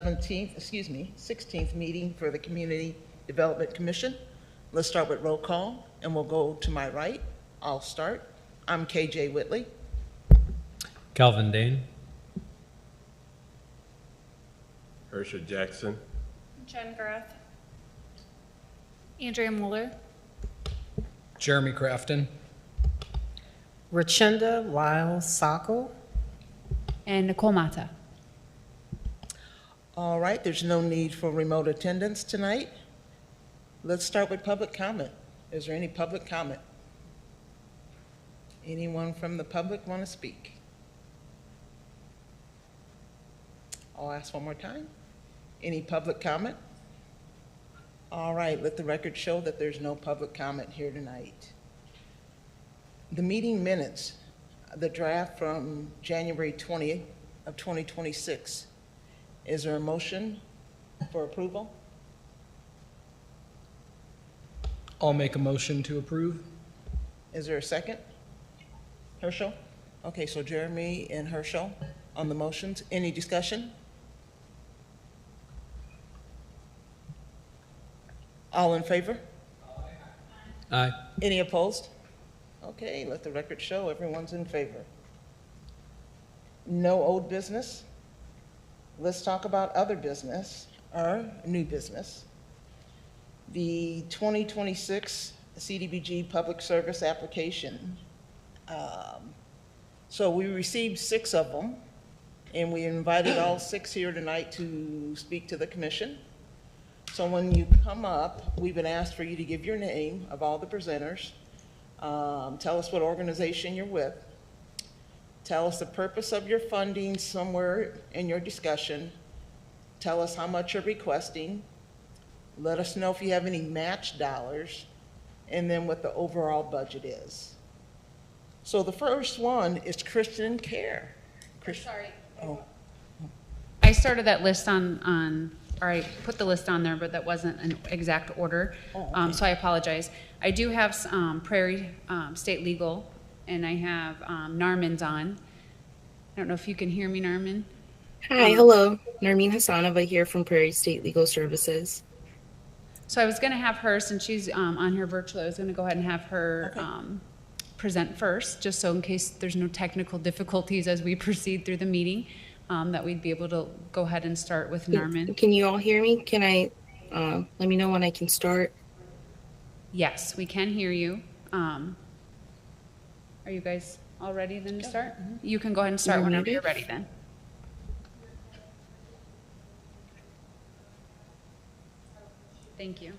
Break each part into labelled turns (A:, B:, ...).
A: 16th meeting for the Community Development Commission. Let's start with roll call, and we'll go to my right. I'll start. I'm KJ Whitley.
B: Calvin Dane.
C: Herschel Jackson.
D: Jen Gareth. Andrea Mueller.
B: Jeremy Crafton.
E: Rachenda Weil-Sacco.
D: And Nicole Mata.
A: All right, there's no need for remote attendance tonight. Let's start with public comment. Is there any public comment? Anyone from the public want to speak? I'll ask one more time. Any public comment? All right, let the record show that there's no public comment here tonight. The meeting minutes, the draft from January 20th of 2026. Is there a motion for approval?
B: I'll make a motion to approve.
A: Is there a second? Herschel? Okay, so Jeremy and Herschel on the motions. Any discussion? All in favor?
B: Aye.
A: Any opposed? Okay, let the record show everyone's in favor. No old business. Let's talk about other business or new business. The 2026 CDBG public service application. So we received 6 of them, and we invited all 6 here tonight to speak to the commission. So when you come up, we've been asked for you to give your name of all the presenters. Tell us what organization you're with. Tell us the purpose of your funding somewhere in your discussion. Tell us how much you're requesting. Let us know if you have any match dollars, and then what the overall budget is. So the first one is Christian Care.
D: Sorry.
A: Oh,
D: I started that list or I put the list on there, but that wasn't an exact order.
A: Oh, okay.
D: So I apologize. I do have Prairie State Legal, and I have Narman's on. I don't know if you can hear me, Narman.
F: Hi, hello. Narmeen Hassanova here from Prairie State Legal Services.
D: So I was going to have her, since she's on here virtually, I was going to go ahead and have her present first, just so in case there's no technical difficulties as we proceed through the meeting, that we'd be able to go ahead and start with Narman.
F: Can you all hear me? Can I, let me know when I can start?
D: Yes, we can hear you. Are you guys all ready then to start? Mm-hmm. You can go ahead and start whenever you're ready then. Thank you.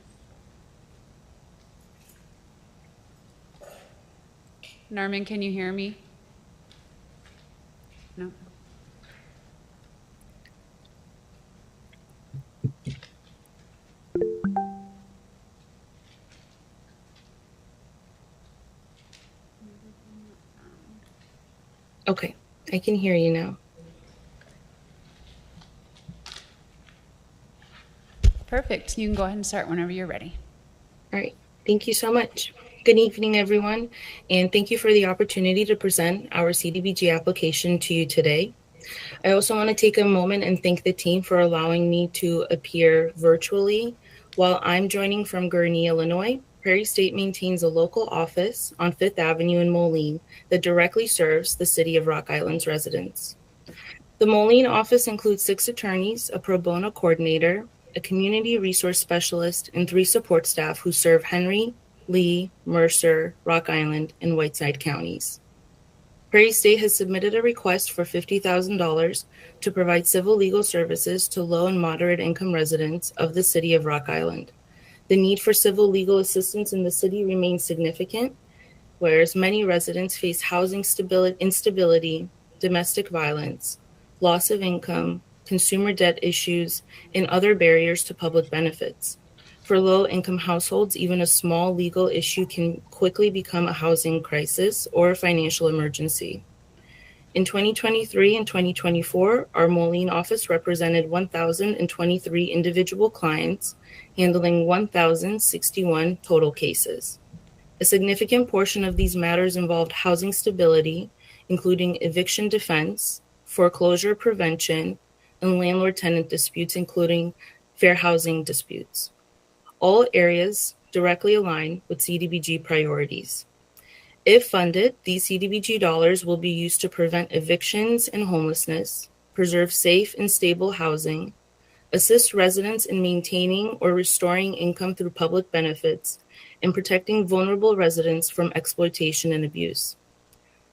D: Narman, can you hear me? No.
F: Okay, I can hear you now.
D: Perfect. You can go ahead and start whenever you're ready.
F: All right, thank you so much. Good evening, everyone, and thank you for the opportunity to present our CDBG application to you today. I also want to take a moment and thank the team for allowing me to appear virtually. While I'm joining from Gurnee, Illinois, Prairie State maintains a local office on 5th Avenue in Moline that directly serves the City of Rock Island's residents. The Moline office includes 6 attorneys, a pro bono coordinator, a community resource specialist, and 3 support staff who serve Henry, Lee, Mercer, Rock Island, and Whiteside counties. Prairie State has submitted a request for $50,000 to provide civil legal services to low and moderate income residents of the City of Rock Island. The need for civil legal assistance in the city remains significant, whereas many residents face housing instability, domestic violence, loss of income, consumer debt issues, and other barriers to public benefits. For low-income households, even a small legal issue can quickly become a housing crisis or a financial emergency. In 2023 and 2024, our Moline office represented 1,023 individual clients, handling 1,061 total cases. A significant portion of these matters involved housing stability, including eviction defense, foreclosure prevention, and landlord-tenant disputes, including fair housing disputes. All areas directly align with CDBG priorities. If funded, these CDBG dollars will be used to prevent evictions and homelessness, preserve safe and stable housing, assist residents in maintaining or restoring income through public benefits, and protecting vulnerable residents from exploitation and abuse.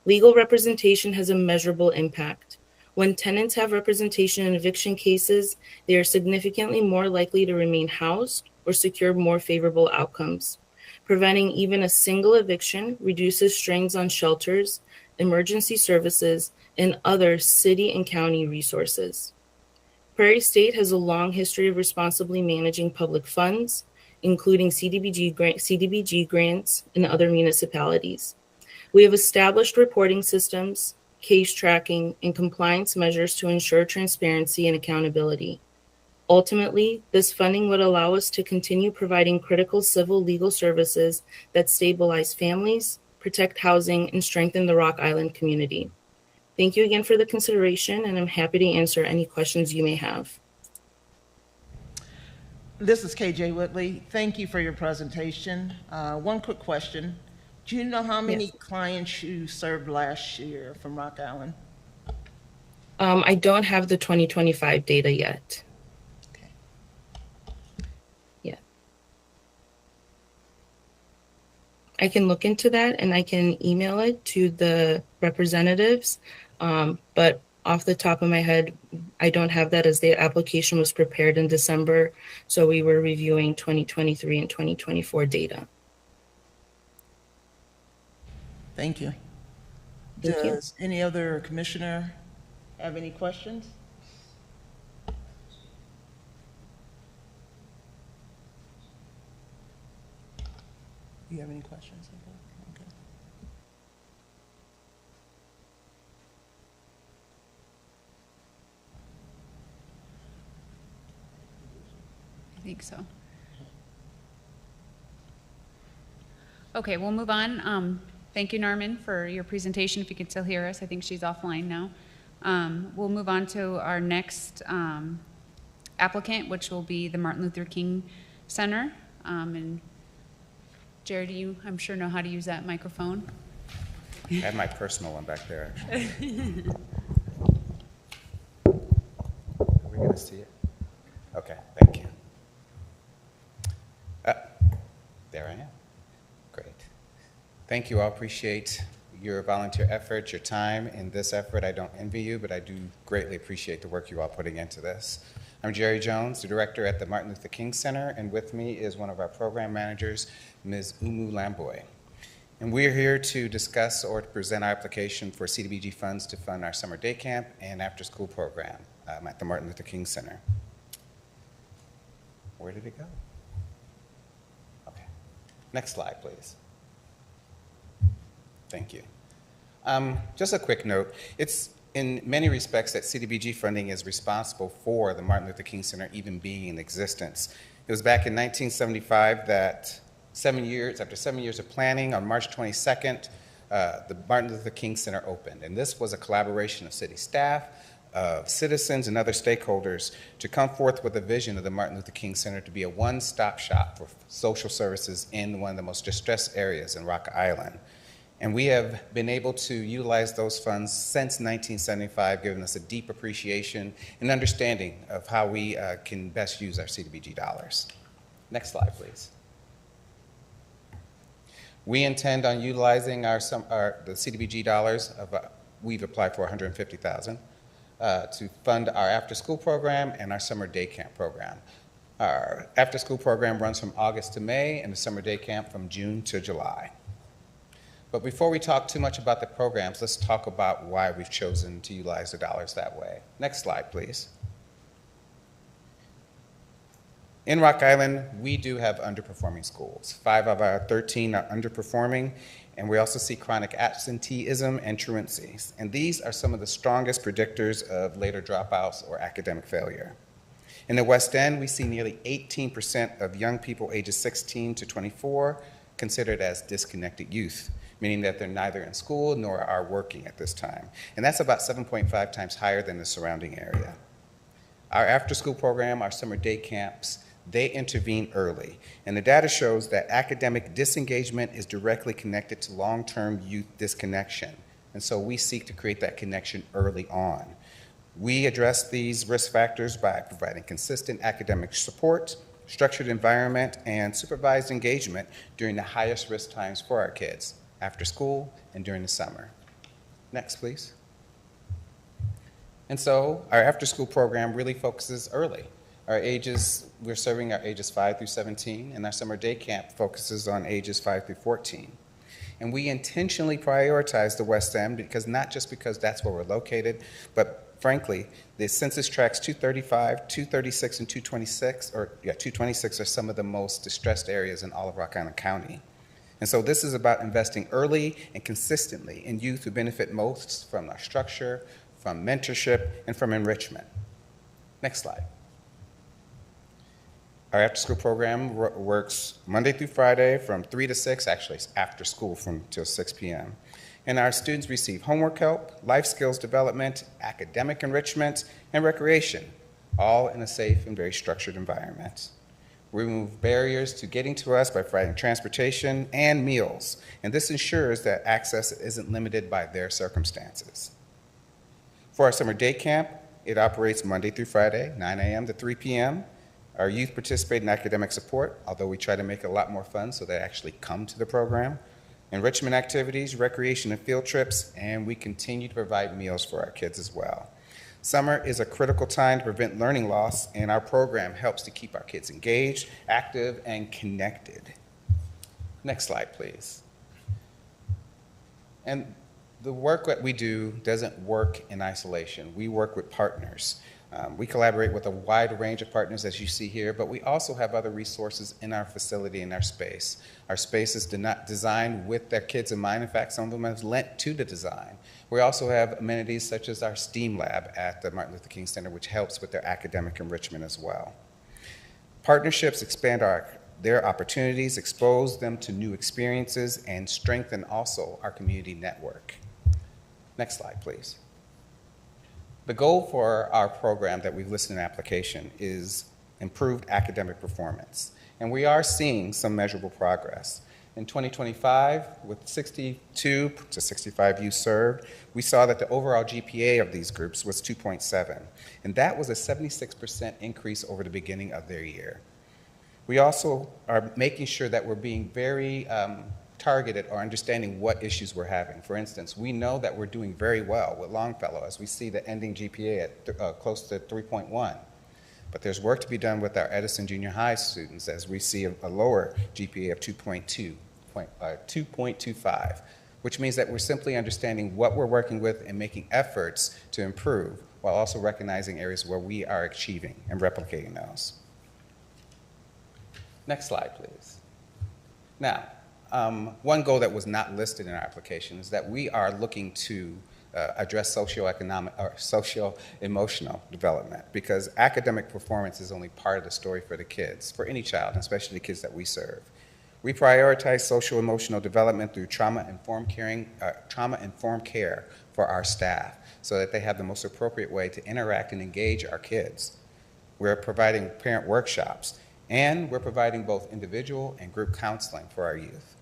F: Legal representation has a measurable impact. When tenants have representation in eviction cases, they are significantly more likely to remain housed or secure more favorable outcomes. Preventing even a single eviction reduces strains on shelters, emergency services, and other city and county resources. Prairie State has a long history of responsibly managing public funds, including CDBG grants in other municipalities. We have established reporting systems, case tracking, and compliance measures to ensure transparency and accountability. Ultimately, this funding would allow us to continue providing critical civil legal services that stabilize families, protect housing, and strengthen the Rock Island community. Thank you again for the consideration, and I'm happy to answer any questions you may have.
A: This is KJ Whitley. Thank you for your presentation. One quick question. Do you know how many clients you served last year from Rock Island?
F: I don't have the 2025 data yet.
A: Okay.
F: Yeah. I can look into that and I can email it to the representatives. But off the top of my head, I don't have that, as the application was prepared in December. So we were reviewing 2023 and 2024 data.
A: Thank you.
F: Thank you.
A: Does any other commissioner have any questions? Do you have any questions? Okay.
D: I think so. Okay, we'll move on. Thank you, Norman, for your presentation. If you can still hear us, I think she's offline now. We'll move on to our next applicant, which will be the Martin Luther King Center. And Jared, you, I'm sure, know how to use that microphone.
G: I have my personal one back there, actually. Are we going to see it? Okay, thank you. There I am. Great. Thank you all. Appreciate your volunteer effort, your time in this effort. I don't envy you, but I do greatly appreciate the work you all putting into this. I'm Jerry Jones, the director at the Martin Luther King Center, and with me is one of our program managers, Ms. Umu Lamboy. And we're here to discuss or to present our application for CDBG funds to fund our summer day camp and after-school program at the Martin Luther King Center. Where did it go? Okay. Next slide, please. Thank you. Just a quick note. It's in many respects that CDBG funding is responsible for the Martin Luther King Center even being in existence. It was back in 1975 that after 7 years of planning, on March 22nd, the Martin Luther King Center opened. And this was a collaboration of city staff, of citizens, and other stakeholders to come forth with a vision of the Martin Luther King Center to be a one-stop shop for social services in one of the most distressed areas in Rock Island. And we have been able to utilize those funds since 1975, giving us a deep appreciation and understanding of how we can best use our CDBG dollars. Next slide, please. We intend on utilizing the CDBG dollars. We've applied for $150,000 to fund our after-school program and our summer day camp program. Our after-school program runs from August to May, and the summer day camp from June to July. But before we talk too much about the programs, let's talk about why we've chosen to utilize the dollars that way. Next slide, please. In Rock Island, we do have underperforming schools. 5 of our 13 are underperforming, and we also see chronic absenteeism and truancies. And these are some of the strongest predictors of later dropouts or academic failure. In the West End, we see nearly 18% of young people ages 16 to 24 considered as disconnected youth, meaning that they're neither in school nor are working at this time. And that's about 7.5 times higher than the surrounding area. Our after-school program, our summer day camps, they intervene early. And the data shows that academic disengagement is directly connected to long-term youth disconnection. And so we seek to create that connection early on. We address these risk factors by providing consistent academic support, structured environment, and supervised engagement during the highest risk times for our kids, after school and during the summer. Next, please. And so our after-school program really focuses early. We're serving our ages 5 through 17, and our summer day camp focuses on ages 5 through 14. And we intentionally prioritize the West End not just because that's where we're located, but frankly, the census tracts 235, 236, and 226 are some of the most distressed areas in all of Rock Island County. And so this is about investing early and consistently in youth who benefit most from our structure, from mentorship, and from enrichment. Next slide. Our after-school program works Monday through Friday from 3 to 6, actually it's after school till 6 p.m. And our students receive homework help, life skills development, academic enrichment, and recreation, all in a safe and very structured environment. We remove barriers to getting to us by providing transportation and meals, and this ensures that access isn't limited by their circumstances. For our summer day camp, it operates Monday through Friday, 9 a.m. to 3 p.m. Our youth participate in academic support, although we try to make it a lot more fun so they actually come to the program. Enrichment activities, recreation and field trips, and we continue to provide meals for our kids as well. Summer is a critical time to prevent learning loss, and our program helps to keep our kids engaged, active, and connected. Next slide, please. And the work that we do doesn't work in isolation. We work with partners. We collaborate with a wide range of partners, as you see here, but we also have other resources in our facility, in our space. Our space is not designed with their kids in mind. In fact, some of them have lent to the design. We also have amenities such as our STEAM lab at the Martin Luther King Center, which helps with their academic enrichment as well. Partnerships expand their opportunities, expose them to new experiences, and strengthen also our community network. Next slide, please. The goal for our program that we've listed in the application is improved academic performance, and we are seeing some measurable progress. In 2025, with 62 to 65 youth served, we saw that the overall GPA of these groups was 2.7, and that was a 76% increase over the beginning of their year. We also are making sure that we're being very targeted or understanding what issues we're having. For instance, we know that we're doing very well with Longfellow as we see the ending GPA at close to 3.1. But there's work to be done with our Edison Junior High students as we see a lower GPA of 2.25, which means that we're simply understanding what we're working with and making efforts to improve while also recognizing areas where we are achieving and replicating those. Next slide, please. Now, one goal that was not listed in our application is that we are looking to address socio-economic or socio-emotional development, because academic performance is only part of the story for the kids, for any child, especially the kids that we serve. We prioritize social-emotional development through trauma-informed care for our staff so that they have the most appropriate way to interact and engage our kids. We're providing parent workshops, and we're providing both individual and group counseling for our youth.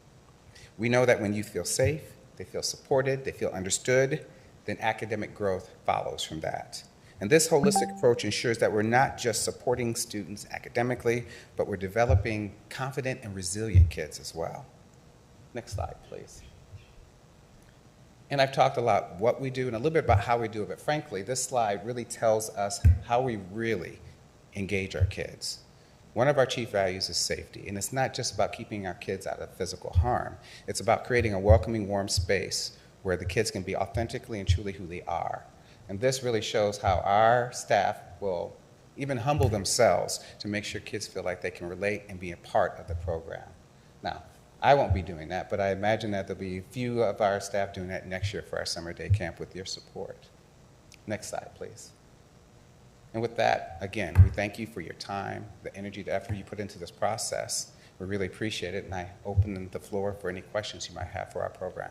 G: We know that when youth feel safe, they feel supported, they feel understood, then academic growth follows from that. And this holistic approach ensures that we're not just supporting students academically, but we're developing confident and resilient kids as well. Next slide, please. And I've talked a lot what we do and a little bit about how we do it, but frankly, this slide really tells us how we really engage our kids. One of our chief values is safety, and it's not just about keeping our kids out of physical harm. It's about creating a welcoming, warm space where the kids can be authentically and truly who they are. And this really shows how our staff will even humble themselves to make sure kids feel like they can relate and be a part of the program. Now, I won't be doing that, but I imagine that there'll be a few of our staff doing that next year for our summer day camp with your support. Next slide, please. And with that, again, we thank you for your time, the energy, the effort you put into this process. We really appreciate it, and I open the floor for any questions you might have for our program.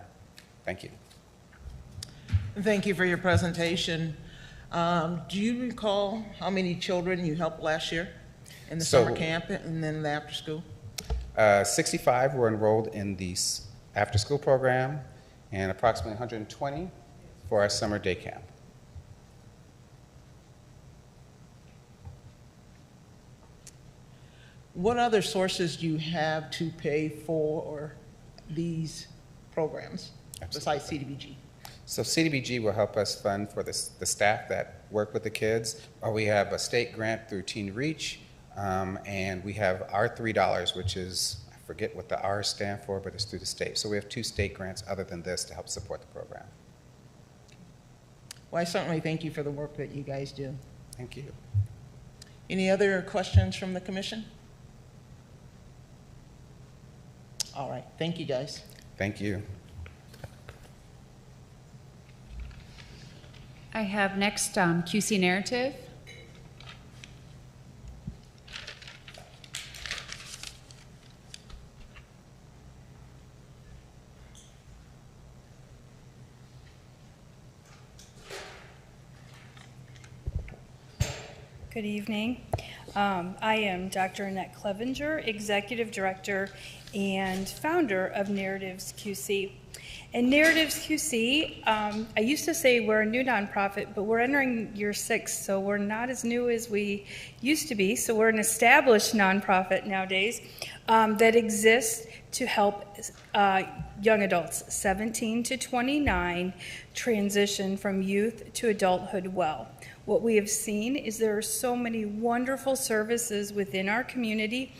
G: Thank you.
A: Thank you for your presentation. Do you recall how many children you helped last year in the
G: So-
A: summer camp and then the after school?
G: 65 were enrolled in the after-school program, and approximately 120 for our summer day camp.
A: What other sources do you have to pay for these programs besides CDBG?
G: So CDBG will help us fund for the staff that work with the kids. We have a state grant through Teen Reach, and we have our $3, which is, I forget what the R stand for, but it's through the state. So we have 2 state grants other than this to help support the program.
A: Well, I certainly thank you for the work that you guys do.
G: Thank you.
A: Any other questions from the commission? All right, thank you, guys.
G: Thank you.
D: I have next QC narrative.
H: Good evening. I am Dr. Annette Clevenger, Executive Director and founder of Narratives QC. And Narratives QC, I used to say we're a new nonprofit, but we're entering year 6, so we're not as new as we used to be. So we're an established nonprofit nowadays that exists to help young adults, 17 to 29, transition from youth to adulthood well. What we have seen is there are so many wonderful services within our community,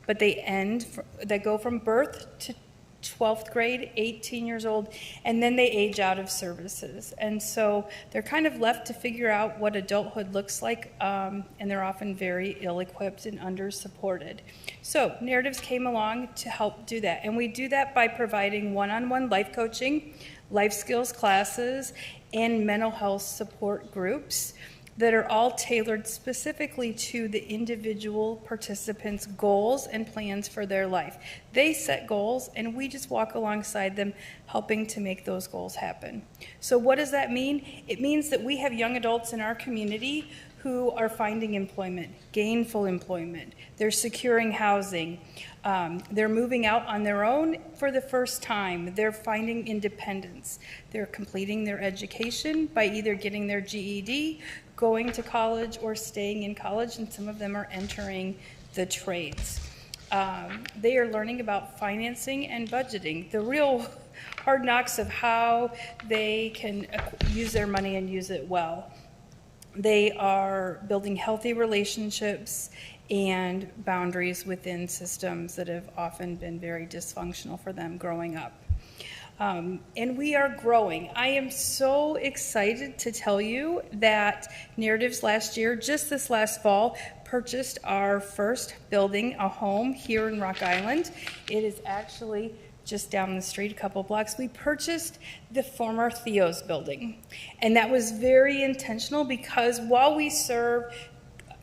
H: but they go from birth to 12th grade, 18 years old, and then they age out of services. And so they're kind of left to figure out what adulthood looks like, and they're often very ill-equipped and under-supported. So Narratives came along to help do that, and we do that by providing one-on-one life coaching, life skills classes, and mental health support groups that are all tailored specifically to the individual participants' goals and plans for their life. They set goals, and we just walk alongside them, helping to make those goals happen. So what does that mean? It means that we have young adults in our community who are finding employment, gainful employment. They're securing housing. They're moving out on their own for the first time. They're finding independence. They're completing their education by either getting their GED, going to college, or staying in college, and some of them are entering the trades. They are learning about financing and budgeting, the real hard knocks of how they can use their money and use it well. They are building healthy relationships and boundaries within systems that have often been very dysfunctional for them growing up. And we are growing. I am so excited to tell you that Narratives last year, just this last fall, purchased our first building, a home here in Rock Island. It is actually just down the street, a couple blocks. We purchased the former Theo's building. And that was very intentional because while we serve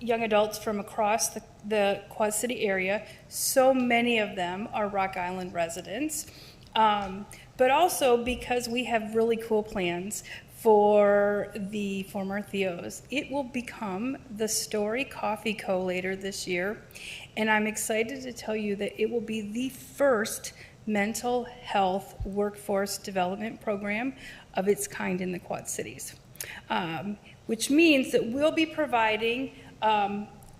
H: young adults from across the Quad City area, so many of them are Rock Island residents. But also because we have really cool plans for the former Theo's. It will become the Story Coffee Co. later this year, and I'm excited to tell you that it will be the first mental health workforce development program of its kind in the Quad Cities, which means that we'll be providing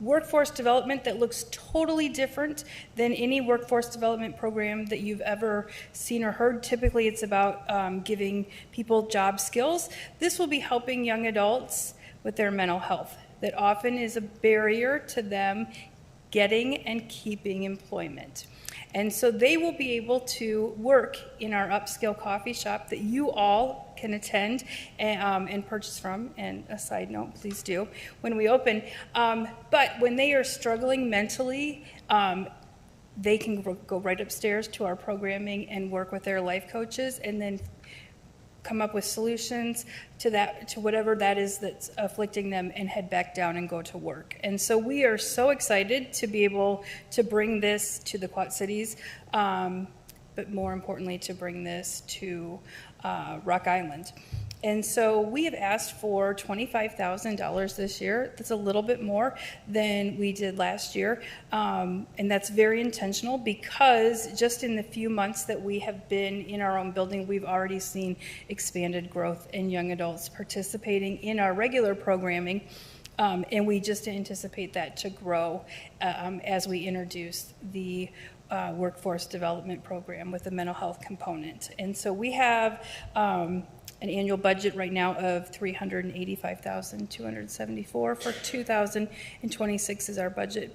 H: workforce development that looks totally different than any workforce development program that you've ever seen or heard. Typically, it's about giving people job skills. This will be helping young adults with their mental health that often is a barrier to them getting and keeping employment. And so they will be able to work in our upscale coffee shop that you all can attend and purchase from. And a side note, please do when we open. But when they are struggling mentally, they can go right upstairs to our programming and work with their life coaches and then come up with solutions to whatever that is that's afflicting them and head back down and go to work. And so we are so excited to be able to bring this to the Quad Cities, but more importantly to bring this to Rock Island. And so we have asked for $25,000 this year. That's a little bit more than we did last year. And that's very intentional because just in the few months that we have been in our own building, we've already seen expanded growth in young adults participating in our regular programming. And we just anticipate that to grow as we introduce the workforce development program with a mental health component. And so we have an annual budget right now of $385,274 for 2026 is our budget.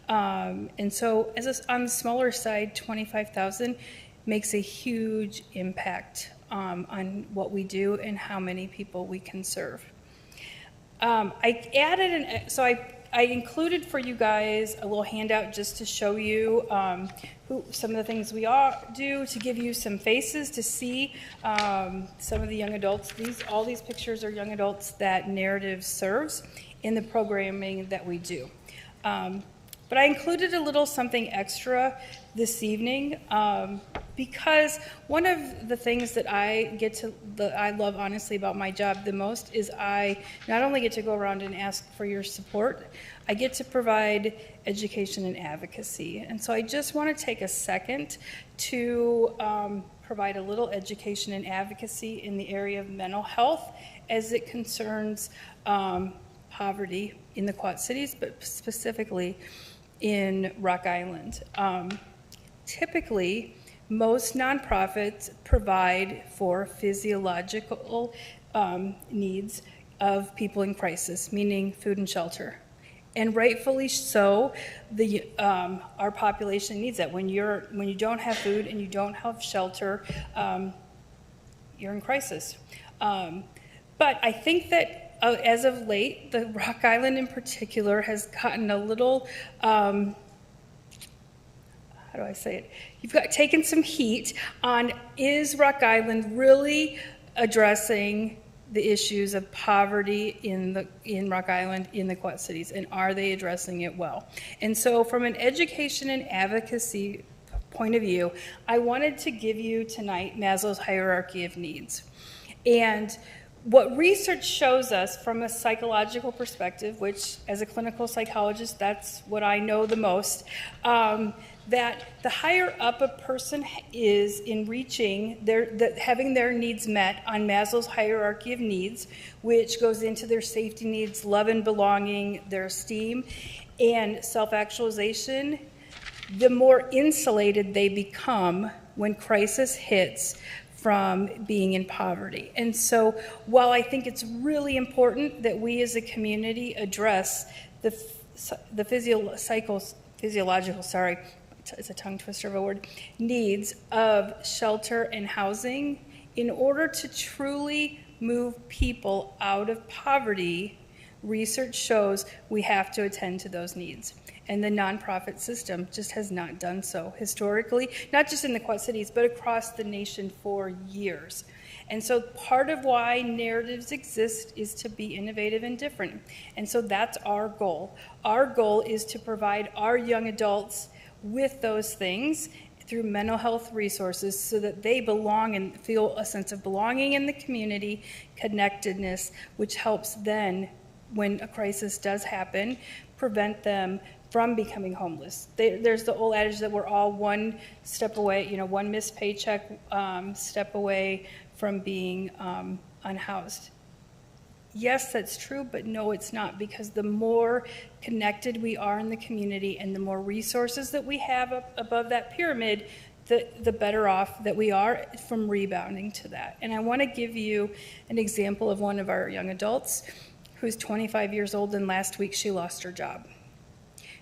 H: And so on the smaller side, 25,000 makes a huge impact on what we do and how many people we can serve. I added I included for you guys a little handout just to show you some of the things we do, to give you some faces to see some of the young adults. All these pictures are young adults that Narrative serves in the programming that we do. But I included a little something extra this evening because one of the things that I love honestly about my job the most is I not only get to go around and ask for your support, I get to provide education and advocacy. And so I just want to take a second to provide a little education and advocacy in the area of mental health as it concerns poverty in the Quad Cities, but specifically in Rock Island. Typically, most nonprofits provide for physiological needs of people in crisis, meaning food and shelter. And rightfully so, our population needs that. When you don't have food and you don't have shelter, you're in crisis. But I think that as of late, the Rock Island in particular has gotten a little, how do I say it? You've taken some heat on, is Rock Island really addressing the issues of poverty in Rock Island, in the Quad Cities, and are they addressing it well? And so from an education and advocacy point of view, I wanted to give you tonight Maslow's hierarchy of needs. And what research shows us from a psychological perspective, which as a clinical psychologist, that's what I know the most, that the higher up a person is in reaching having their needs met on Maslow's hierarchy of needs, which goes into their safety needs, love and belonging, their esteem, and self-actualization, the more insulated they become when crisis hits from being in poverty. And so while I think it's really important that we as a community address the physiological, it's a tongue twister of a word, needs of shelter and housing, in order to truly move people out of poverty, research shows we have to attend to those needs. And the nonprofit system just has not done so historically, not just in the Quad Cities, but across the nation for years. And so part of why narratives exist is to be innovative and different. And so that's our goal. Our goal is to provide our young adults with those things through mental health resources so that they belong and feel a sense of belonging in the community, connectedness, which helps then, when a crisis does happen, prevent them from becoming homeless. There's the old adage that we're all one step away, one missed paycheck step away from being unhoused. Yes, that's true, but no, it's not, because the more connected we are in the community and the more resources that we have up above that pyramid, the better off that we are from rebounding to that. And I want to give you an example of one of our young adults who's 25 years old, and last week she lost her job.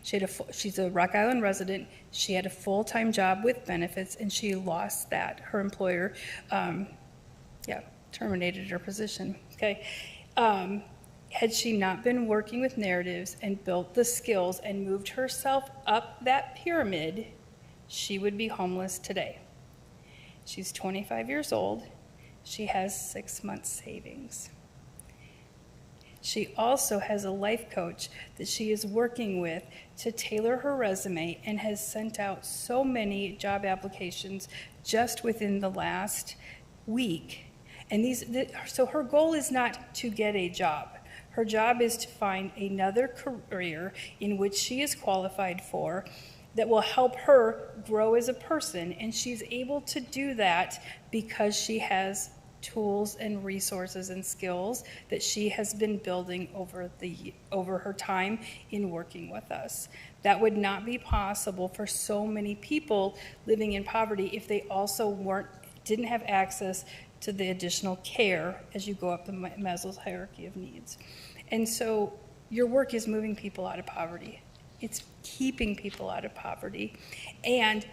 H: She's a Rock Island resident. She had a full-time job with benefits, and she lost that. Her employer, terminated her position. Okay. Had she not been working with narratives and built the skills and moved herself up that pyramid, she would be homeless today. She's 25 years old. She has 6 months savings. She also has a life coach that she is working with to tailor her resume, and has sent out so many job applications just within the last week. And so her goal is not to get a job. Her job is to find another career in which she is qualified for that will help her grow as a person. And she's able to do that because she has tools and resources and skills that she has been building over her time in working with us. That would not be possible for so many people living in poverty if they also didn't have access to the additional care as you go up the Maslow's hierarchy of needs. And so your work is moving people out of poverty. It's keeping people out of poverty. And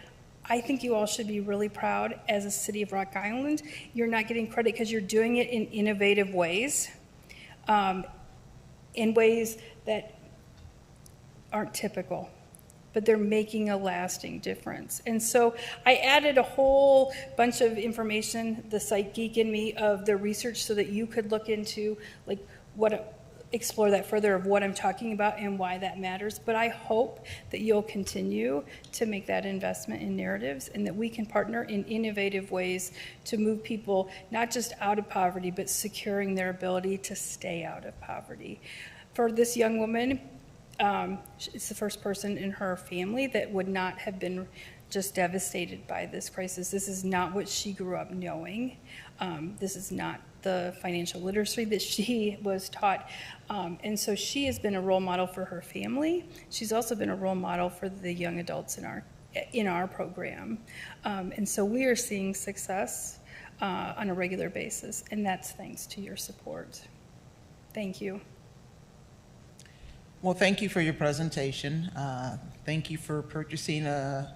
H: I think you all should be really proud as a city of Rock Island. You're not getting credit because you're doing it in innovative ways, in ways that aren't typical, but they're making a lasting difference. And so I added a whole bunch of information, the psych geek in me, of the research so that you could look into explore that further of what I'm talking about and why that matters. But I hope that you'll continue to make that investment in narratives and that we can partner in innovative ways to move people not just out of poverty, but securing their ability to stay out of poverty. For this young woman, it's the first person in her family that would not have been just devastated by this crisis. This is not what she grew up knowing. This is not the financial literacy that she was taught. And so she has been a role model for her family. She's also been a role model for the young adults in our program. And so we are seeing success on a regular basis, and that's thanks to your support. Thank you.
A: Well, thank you for your presentation. Thank you for purchasing a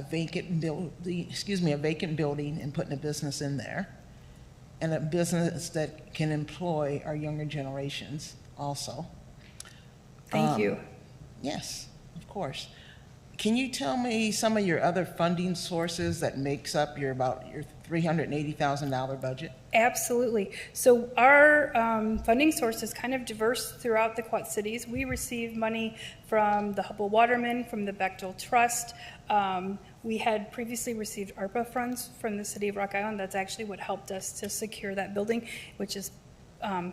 A: vacant building and putting a business in there, and a business that can employ our younger generations also.
H: Thank you.
A: Yes, of course. Can you tell me some of your other funding sources that makes up your $380,000 budget?
H: Absolutely. So our funding source is kind of diverse throughout the Quad Cities. We receive money from the Hubble Waterman, from the Bechtel Trust. We had previously received ARPA funds from the city of Rock Island. That's actually what helped us to secure that building, which is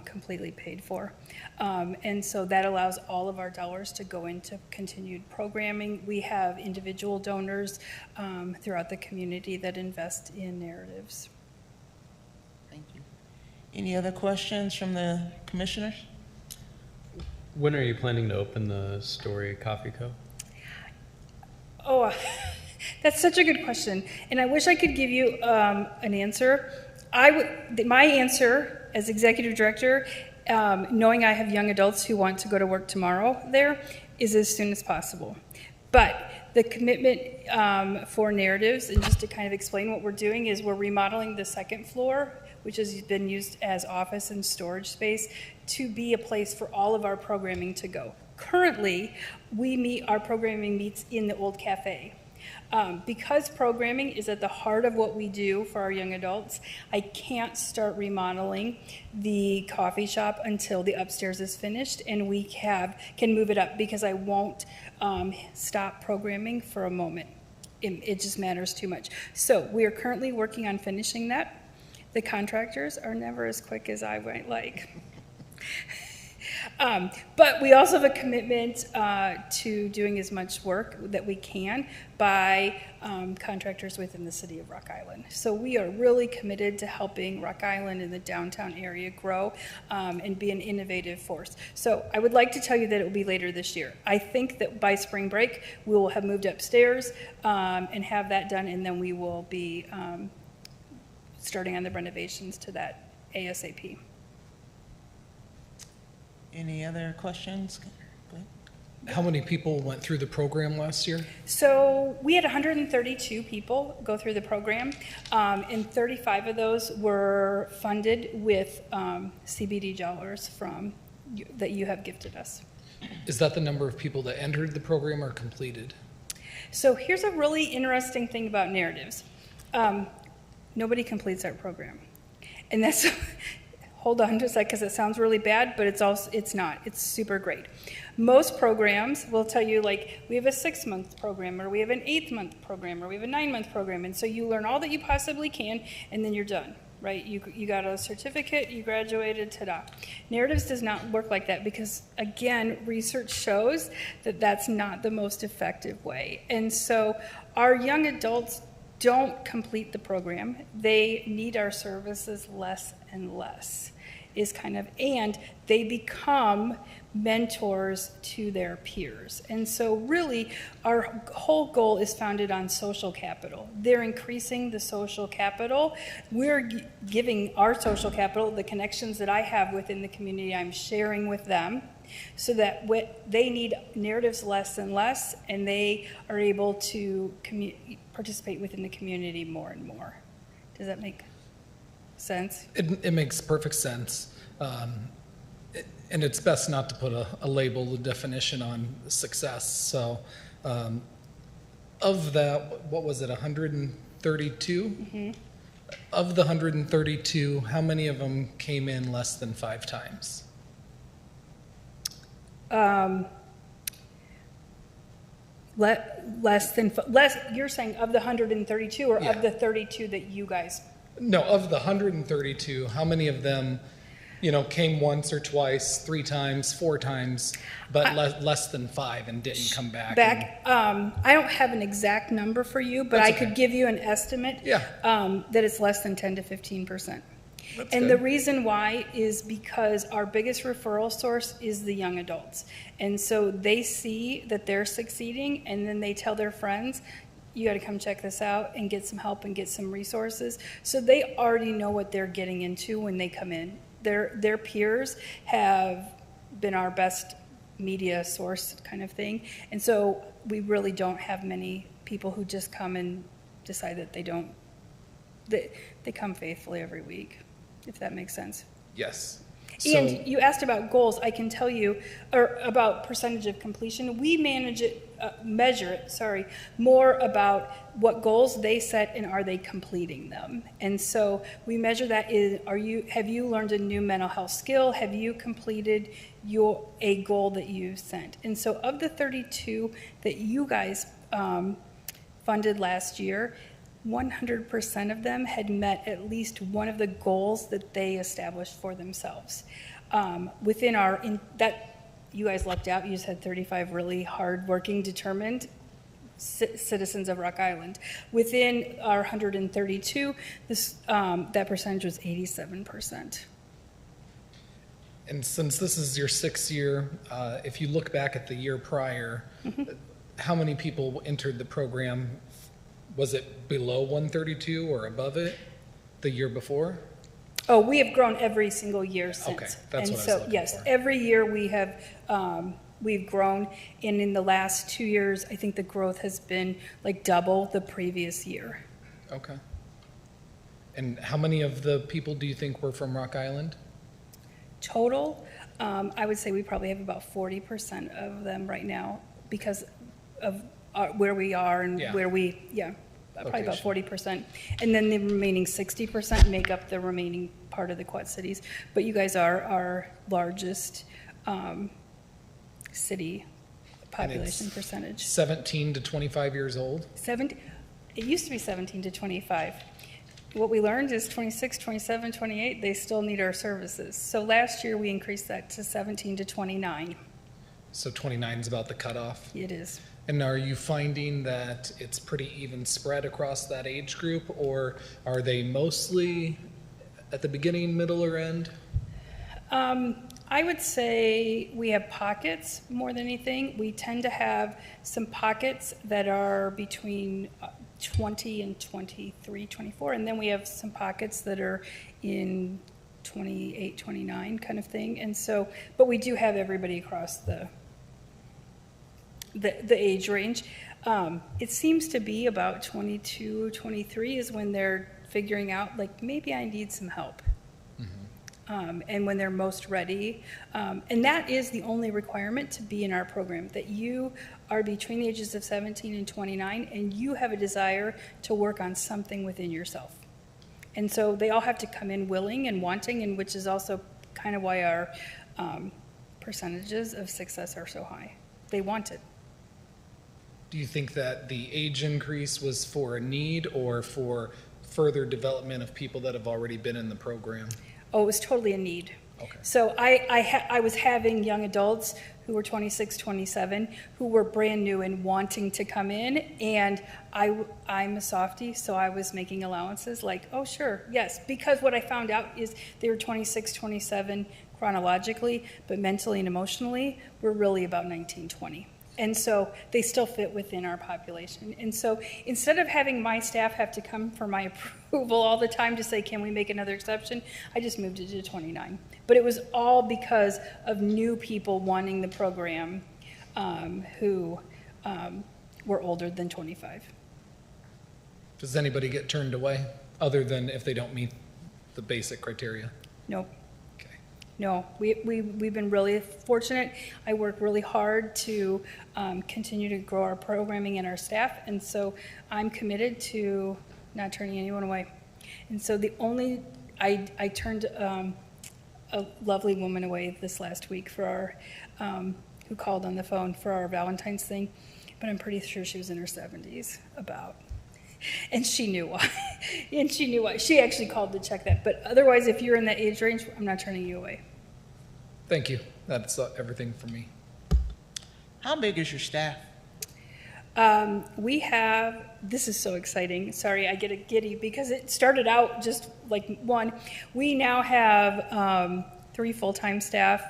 H: completely paid for. And so that allows all of our dollars to go into continued programming. We have individual donors throughout the community that invest in narratives.
A: Thank you. Any other questions from the commissioners?
B: When are you planning to open the Story Coffee Co.?
H: Oh, that's such a good question. And I wish I could give you an answer. My answer as executive director, knowing I have young adults who want to go to work tomorrow there, is as soon as possible. But the commitment for narratives, and just to kind of explain what we're doing, is we're remodeling the second floor, which has been used as office and storage space, to be a place for all of our programming to go. Currently, our programming meets in the old cafe. Because programming is at the heart of what we do for our young adults, I can't start remodeling the coffee shop until the upstairs is finished and we can move it up, because I won't stop programming for a moment. It just matters too much. So we are currently working on finishing that. The contractors are never as quick as I might like. But we also have a commitment to doing as much work that we can by contractors within the city of Rock Island. So we are really committed to helping Rock Island and the downtown area grow and be an innovative force. So I would like to tell you that it will be later this year. I think that by spring break, we will have moved upstairs and have that done, and then we will be starting on the renovations to that ASAP.
A: Any other questions? Go ahead.
B: How many people went through the program last year?
H: So we had 132 people go through the program, and 35 of those were funded with CBD dollars that you have gifted us.
B: Is that the number of people that entered the program or completed?
H: So here's a really interesting thing about narratives. Nobody completes our program. And that's, hold on just a second, because it sounds really bad, but it's not. It's super great. Most programs will tell you, like, we have a 6-month program, or we have an 8-month program, or we have a 9-month program. And so you learn all that you possibly can, and then you're done, right? You got a certificate, you graduated, ta-da. Narratives does not work like that because, again, research shows that that's not the most effective way. And so our young adults don't complete the program. They need our services less and less, is kind of, and they become mentors to their peers. And so really our whole goal is founded on social capital. They're increasing the social capital. We're giving our social capital, the connections that I have within the community, I'm sharing with them so that they need narratives less and less, and they are able to participate within the community more and more. Does that make sense?
I: It makes perfect sense. And it's best not to put a label, a definition on success. So of that, what was it, 132?
H: Mm-hmm.
I: Of the 132, how many of them came in less than 5 times?
H: Less. You're saying of the 132 or
I: Yeah.
H: of the 32 that you guys?
I: No, of the 132, how many of them, came once or twice, 3 times, 4 times, but less than 5 and didn't come back?
H: I don't have an exact number for you, but
I: That's
H: I could
I: okay.
H: give you an estimate.
I: Yeah.
H: That it's less than 10 to 15%.
I: That's
H: And
I: good.
H: the reason why is because our biggest referral source is the young adults. And so they see that they're succeeding, and then they tell their friends, you got to come check this out and get some help and get some resources. So they already know what they're getting into when they come in. Their peers have been our best media source kind of thing. And so we really don't have many people who just come and decide that they come faithfully every week, if that makes sense.
I: Yes.
H: And you asked about goals. I can tell you, or about percentage of completion. We measure it, more about what goals they set and are they completing them. And so we measure that have you learned a new mental health skill? Have you completed a goal that you sent? And so of the 32 that you guys funded last year, 100% of them had met at least one of the goals that they established for themselves. You guys lucked out. You just had 35 really hardworking, determined citizens of Rock Island. Within our 132, that percentage was 87%.
I: And since this is your 6th year, if you look back at the year prior, how many people entered the program? Was it below 132 or above it the year before?
H: Oh, we have grown every single year since.
I: Okay, that's
H: and
I: what I was
H: so,
I: looking
H: yes,
I: for.
H: every year we've grown, and in the last 2 years, I think the growth has been like double the previous year.
I: Okay. And how many of the people do you think were from Rock Island?
H: Total, I would say we probably have about 40% of them right now because of where we are and
I: Yeah.
H: probably about
I: Location.
H: 40%. And then the remaining 60% make up the remaining part of the Quad Cities. But you guys are our largest city population percentage.
I: 17 to 25 years old?
H: It used to be 17 to 25. What we learned is 26, 27, 28, they still need our services. So last year we increased that to 17 to 29.
I: So 29 is about the cutoff?
H: It is.
I: And are you finding that it's pretty even spread across that age group, or are they mostly at the beginning, middle, or end?
H: I would say we have pockets more than anything. We tend to have some pockets that are between 20 and 23, 24, and then we have some pockets that are in 28, 29 kind of thing. And so, but we do have everybody across the age range. It seems to be about 22, 23 is when they're figuring out, like, maybe I need some help. And when they're most ready. And that is the only requirement to be in our program, that you are between the ages of 17 and 29, and you have a desire to work on something within yourself. And so they all have to come in willing and wanting, and which is also kind of why our percentages of success are so high. They want it.
I: Do you think that the age increase was for a need or for further development of people that have already been in the program?
H: Oh, it was totally a need.
I: Okay.
H: So I was having young adults who were 26, 27, who were brand new and wanting to come in, and I'm a softie, so I was making allowances like, oh, sure, yes, because what I found out is they were 26, 27 chronologically, but mentally and emotionally, we're really about 19, 20. And so they still fit within our population. And so instead of having my staff have to come for my approval all the time to say, can we make another exception, I just moved it to 29. But it was all because of new people wanting the program who were older than 25.
I: Does anybody get turned away, other than if they don't meet the basic criteria?
H: Nope.
I: Okay.
H: No, we've been really fortunate. I work really hard to continue to grow our programming and our staff, and so I'm committed to not turning anyone away. And so I turned a lovely woman away this last week for our, who called on the phone for our Valentine's thing, but I'm pretty sure she was in her 70s about. And she knew why. And she knew why. She actually called to check that. But otherwise, if you're in that age range, I'm not turning you away.
I: Thank you. That's everything for me.
A: How big is your staff?
H: We have, this is so exciting. Sorry, I get a giddy because it started out just like one. We now have 3 full-time staff,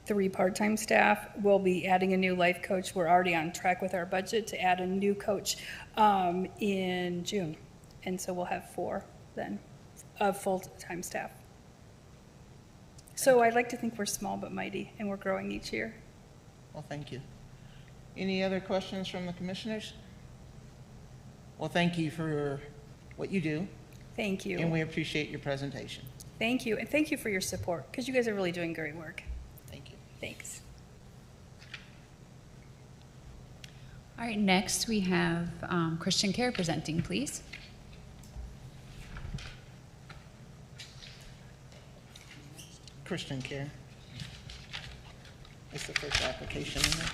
H: 3 part-time staff. We'll be adding a new life coach. We're already on track with our budget to add a new coach in June. And so we'll have 4 then of full-time staff. So I'd like to think we're small but mighty, and we're growing each year.
A: Well, thank you. Any other questions from the commissioners? Well, thank you for what you do,
H: Thank you.
A: and we appreciate your presentation.
H: Thank you. And thank you for your support, because you guys are really doing great work.
A: Thank you.
H: Thanks.
D: All right, next we have Christian Care presenting, please.
A: Christian Care. It's the first application in there.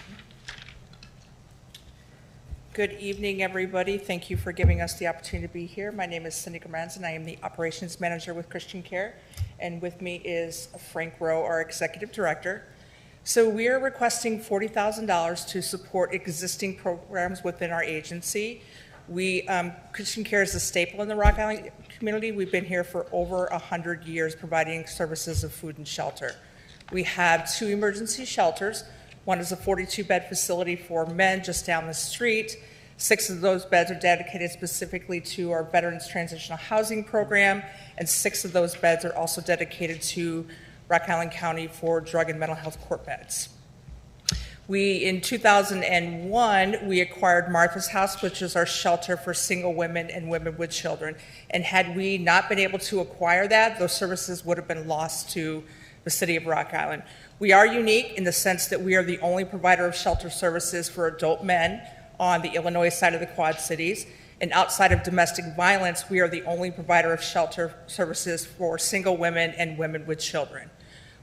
J: Good evening, everybody. Thank you for giving us the opportunity to be here. My name is Cindy Gramanz, I am the Operations Manager with Christian Care, and with me is Frank Rowe, our Executive Director. So we are requesting $40,000 to support existing programs within our agency. Christian Care is a staple in the Rock Island community. We've been here for over 100 years providing services of food and shelter. We have 2 emergency shelters. One is a 42-bed facility for men just down the street. 6 of those beds are dedicated specifically to our Veterans Transitional Housing Program, and 6 of those beds are also dedicated to Rock Island County for drug and mental health court beds. In 2001, we acquired Martha's House, which is our shelter for single women and women with children. And had we not been able to acquire that, those services would have been lost to the city of Rock Island. We are unique in the sense that we are the only provider of shelter services for adult men on the Illinois side of the Quad Cities. And outside of domestic violence, we are the only provider of shelter services for single women and women with children.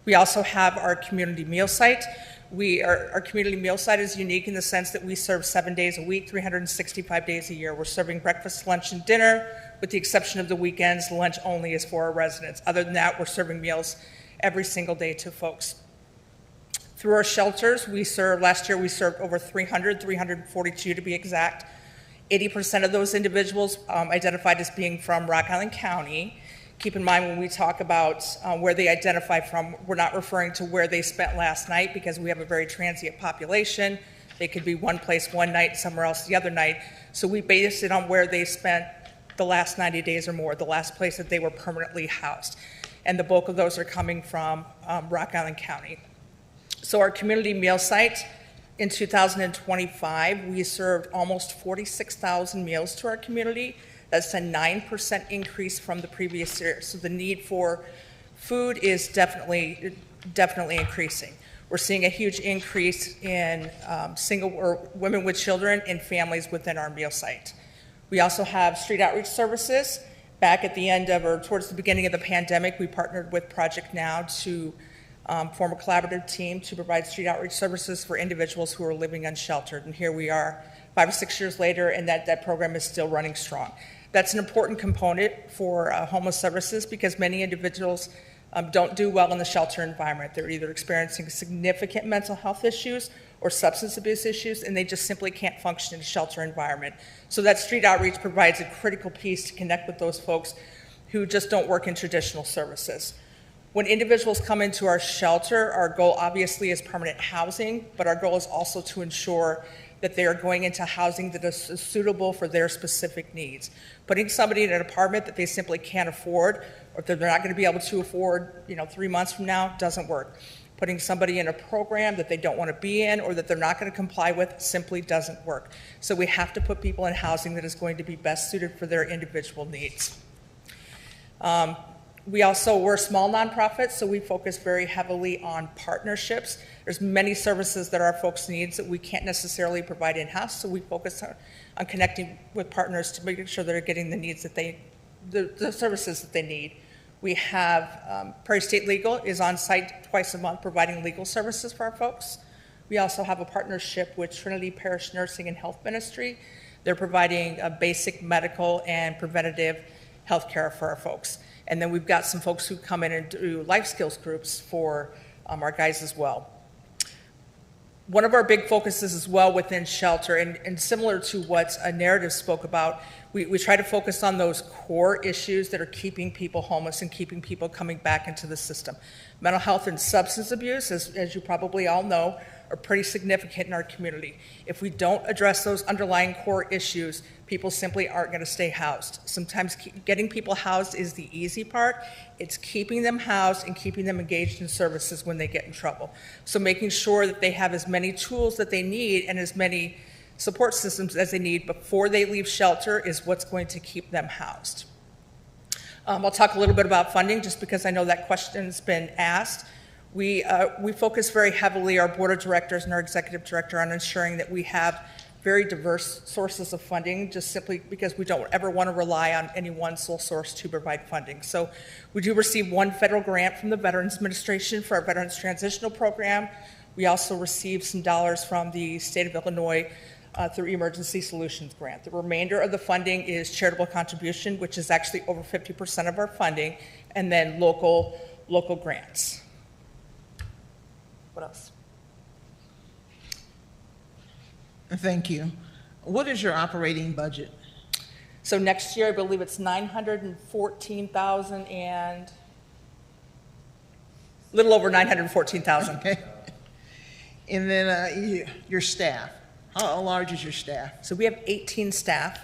J: We also have our community meal site. Our community meal site is unique in the sense that we serve 7 days a week, 365 days a year. We're serving breakfast, lunch, and dinner, with the exception of the weekends. Lunch only is for our residents. Other than that, we're serving meals every single day to folks. Through our shelters, last year we served over 342 to be exact. 80% of those individuals identified as being from Rock Island County. Keep in mind when we talk about where they identify from, we're not referring to where they spent last night, because we have a very transient population. They could be one place one night, somewhere else the other night. So we base it on where they spent the last 90 days or more, the last place that they were permanently housed. And the bulk of those are coming from Rock Island County. So our community meal site, in 2025, we served almost 46,000 meals to our community. That's a 9% increase from the previous year. So the need for food is definitely increasing. We're seeing a huge increase in single or women with children and families within our meal site. We also have street outreach services. Back at the end of, or towards the beginning of the pandemic, we partnered with Project Now to form a collaborative team to provide street outreach services for individuals who are living unsheltered. And here we are 5 or 6 years later, and that program is still running strong. That's an important component for homeless services because many individuals don't do well in the shelter environment. They're either experiencing significant mental health issues or substance abuse issues, and they just simply can't function in a shelter environment. So that street outreach provides a critical piece to connect with those folks who just don't work in traditional services. When individuals come into our shelter, our goal obviously is permanent housing, but our goal is also to ensure that they are going into housing that is suitable for their specific needs. Putting somebody in an apartment that they simply can't afford, or that they're not going to be able to afford, 3 months from now, doesn't work. Putting somebody in a program that they don't want to be in or that they're not going to comply with simply doesn't work. So we have to put people in housing that is going to be best suited for their individual needs. We're a small nonprofit, so we focus very heavily on partnerships. There's many services that our folks need that we can't necessarily provide in-house, so we focus on connecting with partners to make sure they're getting the needs that the services that they need. We have Prairie State Legal is on site twice a month providing legal services for our folks. We also have a partnership with Trinity Parish Nursing and Health Ministry. They're providing basic medical and preventative health care for our folks. And then we've got some folks who come in and do life skills groups for our guys as well. One of our big focuses as well within shelter, and similar to what a narrative spoke about, we try to focus on those core issues that are keeping people homeless and keeping people coming back into the system. Mental health and substance abuse, as you probably all know, are pretty significant in our community. If we don't address those underlying core issues, people simply aren't going to stay housed. Sometimes getting people housed is the easy part. It's keeping them housed and keeping them engaged in services when they get in trouble. So making sure that they have as many tools that they need and as many support systems as they need before they leave shelter is what's going to keep them housed. I'll talk a little bit about funding just because I know that question's been asked. We focus very heavily, our board of directors and our executive director, on ensuring that we have very diverse sources of funding, just simply because we don't ever want to rely on any one sole source to provide funding. So we do receive one federal grant from the Veterans Administration for our Veterans Transitional Program. We also receive some dollars from the state of Illinois through Emergency Solutions Grant. The remainder of the funding is charitable contribution, which is actually over 50% of our funding, and then local grants. What else?
A: Thank you. What is your operating budget?
J: So next year, I believe it's $914,000 and a little over $914,000.
A: Okay. And then your staff. How large is your staff?
J: So we have 18 staff.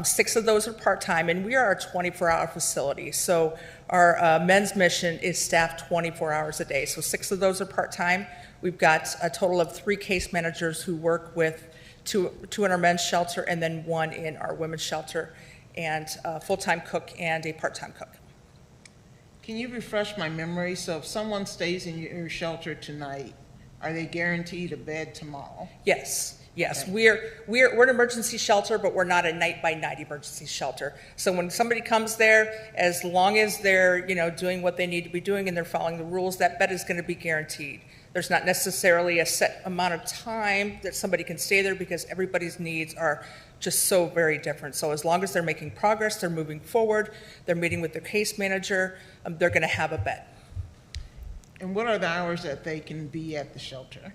J: 6 of those are part-time, and we are a 24-hour facility. So our men's mission is staffed 24 hours a day. So 6 of those are part-time. We've got a total of 3 case managers who work with 2 in our men's shelter and then 1 in our women's shelter, and a full-time cook and a part-time cook.
A: Can you refresh my memory? So if someone stays in your shelter tonight, are they guaranteed a bed tomorrow?
J: Yes. Yes,
A: Okay.
J: we're an emergency shelter, but we're not a night-by-night emergency shelter. So when somebody comes there, as long as they're doing what they need to be doing and they're following the rules, that bed is going to be guaranteed. There's not necessarily a set amount of time that somebody can stay there because everybody's needs are just so very different. So as long as they're making progress, they're moving forward, they're meeting with their case manager, they're going to have a bed.
A: And what are the hours that they can be at the shelter?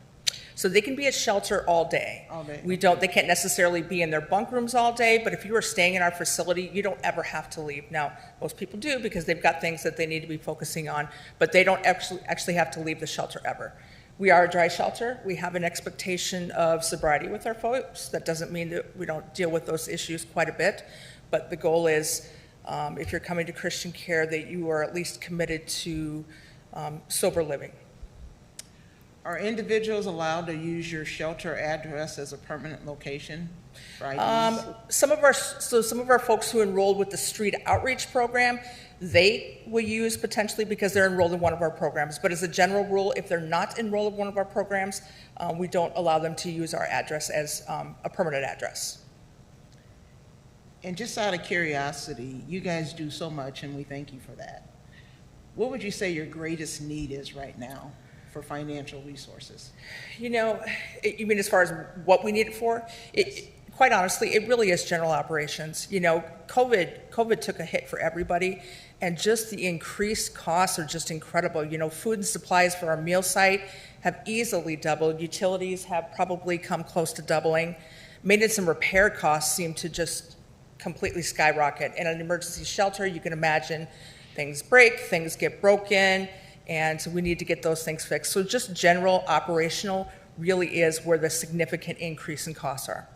J: So they can be at shelter all day.
A: All day.
J: They can't necessarily be in their bunk rooms all day, but if you are staying in our facility, you don't ever have to leave. Now, most people do because they've got things that they need to be focusing on, but they don't actually have to leave the shelter ever. We are a dry shelter. We have an expectation of sobriety with our folks. That doesn't mean that we don't deal with those issues quite a bit, but the goal is if you're coming to Christian Care that you are at least committed to sober living.
A: Are individuals allowed to use your shelter address as a permanent location for IDs?
J: Some of our folks who enrolled with the street outreach program, they will use potentially because they're enrolled in one of our programs. But as a general rule, if they're not enrolled in one of our programs, we don't allow them to use our address as a permanent address.
A: And just out of curiosity, you guys do so much and we thank you for that. What would you say your greatest need is right now for financial resources?
J: You mean as far as what we need it for? quite honestly, it really is general operations. You know, COVID took a hit for everybody, and just the increased costs are just incredible. You know, food and supplies for our meal site have easily doubled. Utilities have probably come close to doubling. Maintenance and repair costs seem to just completely skyrocket. In an emergency shelter, you can imagine things break, things get broken, and so we need to get those things fixed. So just general operational really is where the significant increase in costs are.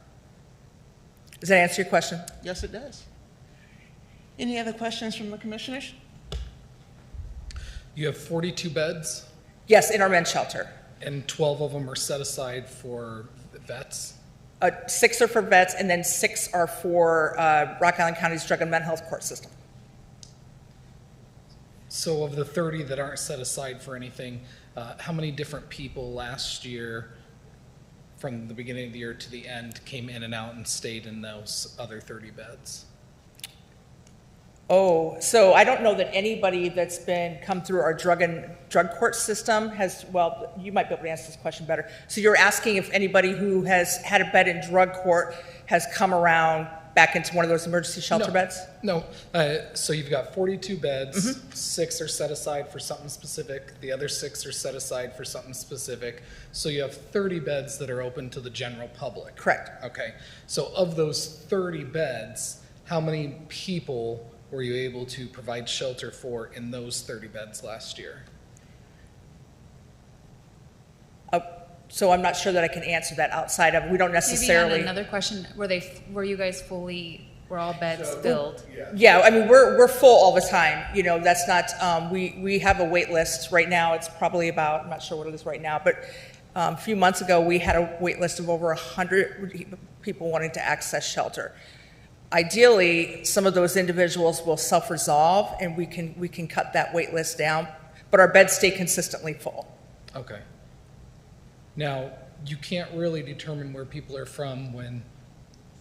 J: Does that answer your question?
A: Yes, it does. Any other questions from the commissioners?
I: You have 42 beds,
J: Yes, in our men's shelter.
I: and 12 of them are set aside for vets.
J: 6 are for vets, and then 6 are for Rock Island County's Drug and Mental Health Court System.
I: So of the 30 that aren't set aside for anything, how many different people last year, from the beginning of the year to the end, came in and out and stayed in those other 30 beds?
J: Oh, so I don't know that anybody that's come through our drug court system has, well, you might be able to answer this question better. So you're asking if anybody who has had a bed in drug court has come around back into one of those emergency shelter beds?
I: No. So you've got 42 beds, 6 are set aside for something specific, the other 6 are set aside for something specific. So you have 30 beds that are open to the general public.
J: Correct.
I: Okay. So of those 30 beds, how many people were you able to provide shelter for in those 30 beds last year?
J: So I'm not sure that I can answer that outside of, we don't necessarily.
D: Maybe on another question, were you guys were all beds filled?
J: Yeah, I mean, we're full all the time. You know, that's not, we have a wait list right now. It's probably about, I'm not sure what it is right now, but a few months ago, we had a wait list of over 100 people wanting to access shelter. Ideally, some of those individuals will self-resolve and we can cut that wait list down, but our beds stay consistently full.
I: Okay. Now, you can't really determine where people are from when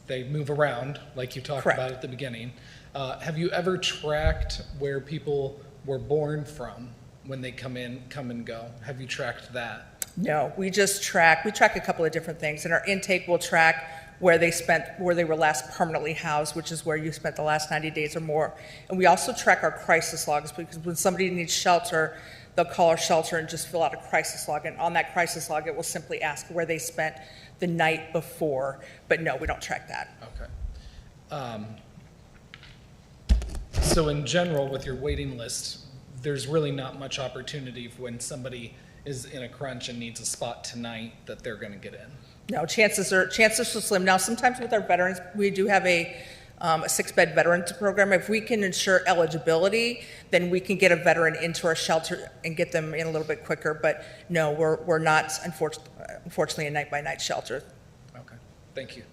I: they move around, like you talked
J: Correct.
I: about at the beginning. Have you ever tracked where people were born from when they come and go? Have you tracked that?
J: No, we track a couple of different things. In our intake, we'll track where they were last permanently housed, which is where you spent the last 90 days or more. And we also track our crisis logs, because when somebody needs shelter, they'll call our shelter and just fill out a crisis log. And on that crisis log, it will simply ask where they spent the night before. But no, we don't track that.
I: Okay. So in general, with your waiting list, there's really not much opportunity for when somebody is in a crunch and needs a spot tonight that they're going to get in.
J: No, chances are slim. Now, sometimes with our veterans, we do have a 6-bed veterans program. If we can ensure eligibility, then we can get a veteran into our shelter and get them in a little bit quicker. But no, we're not, unfortunately, a night-by-night shelter.
I: Okay, thank you.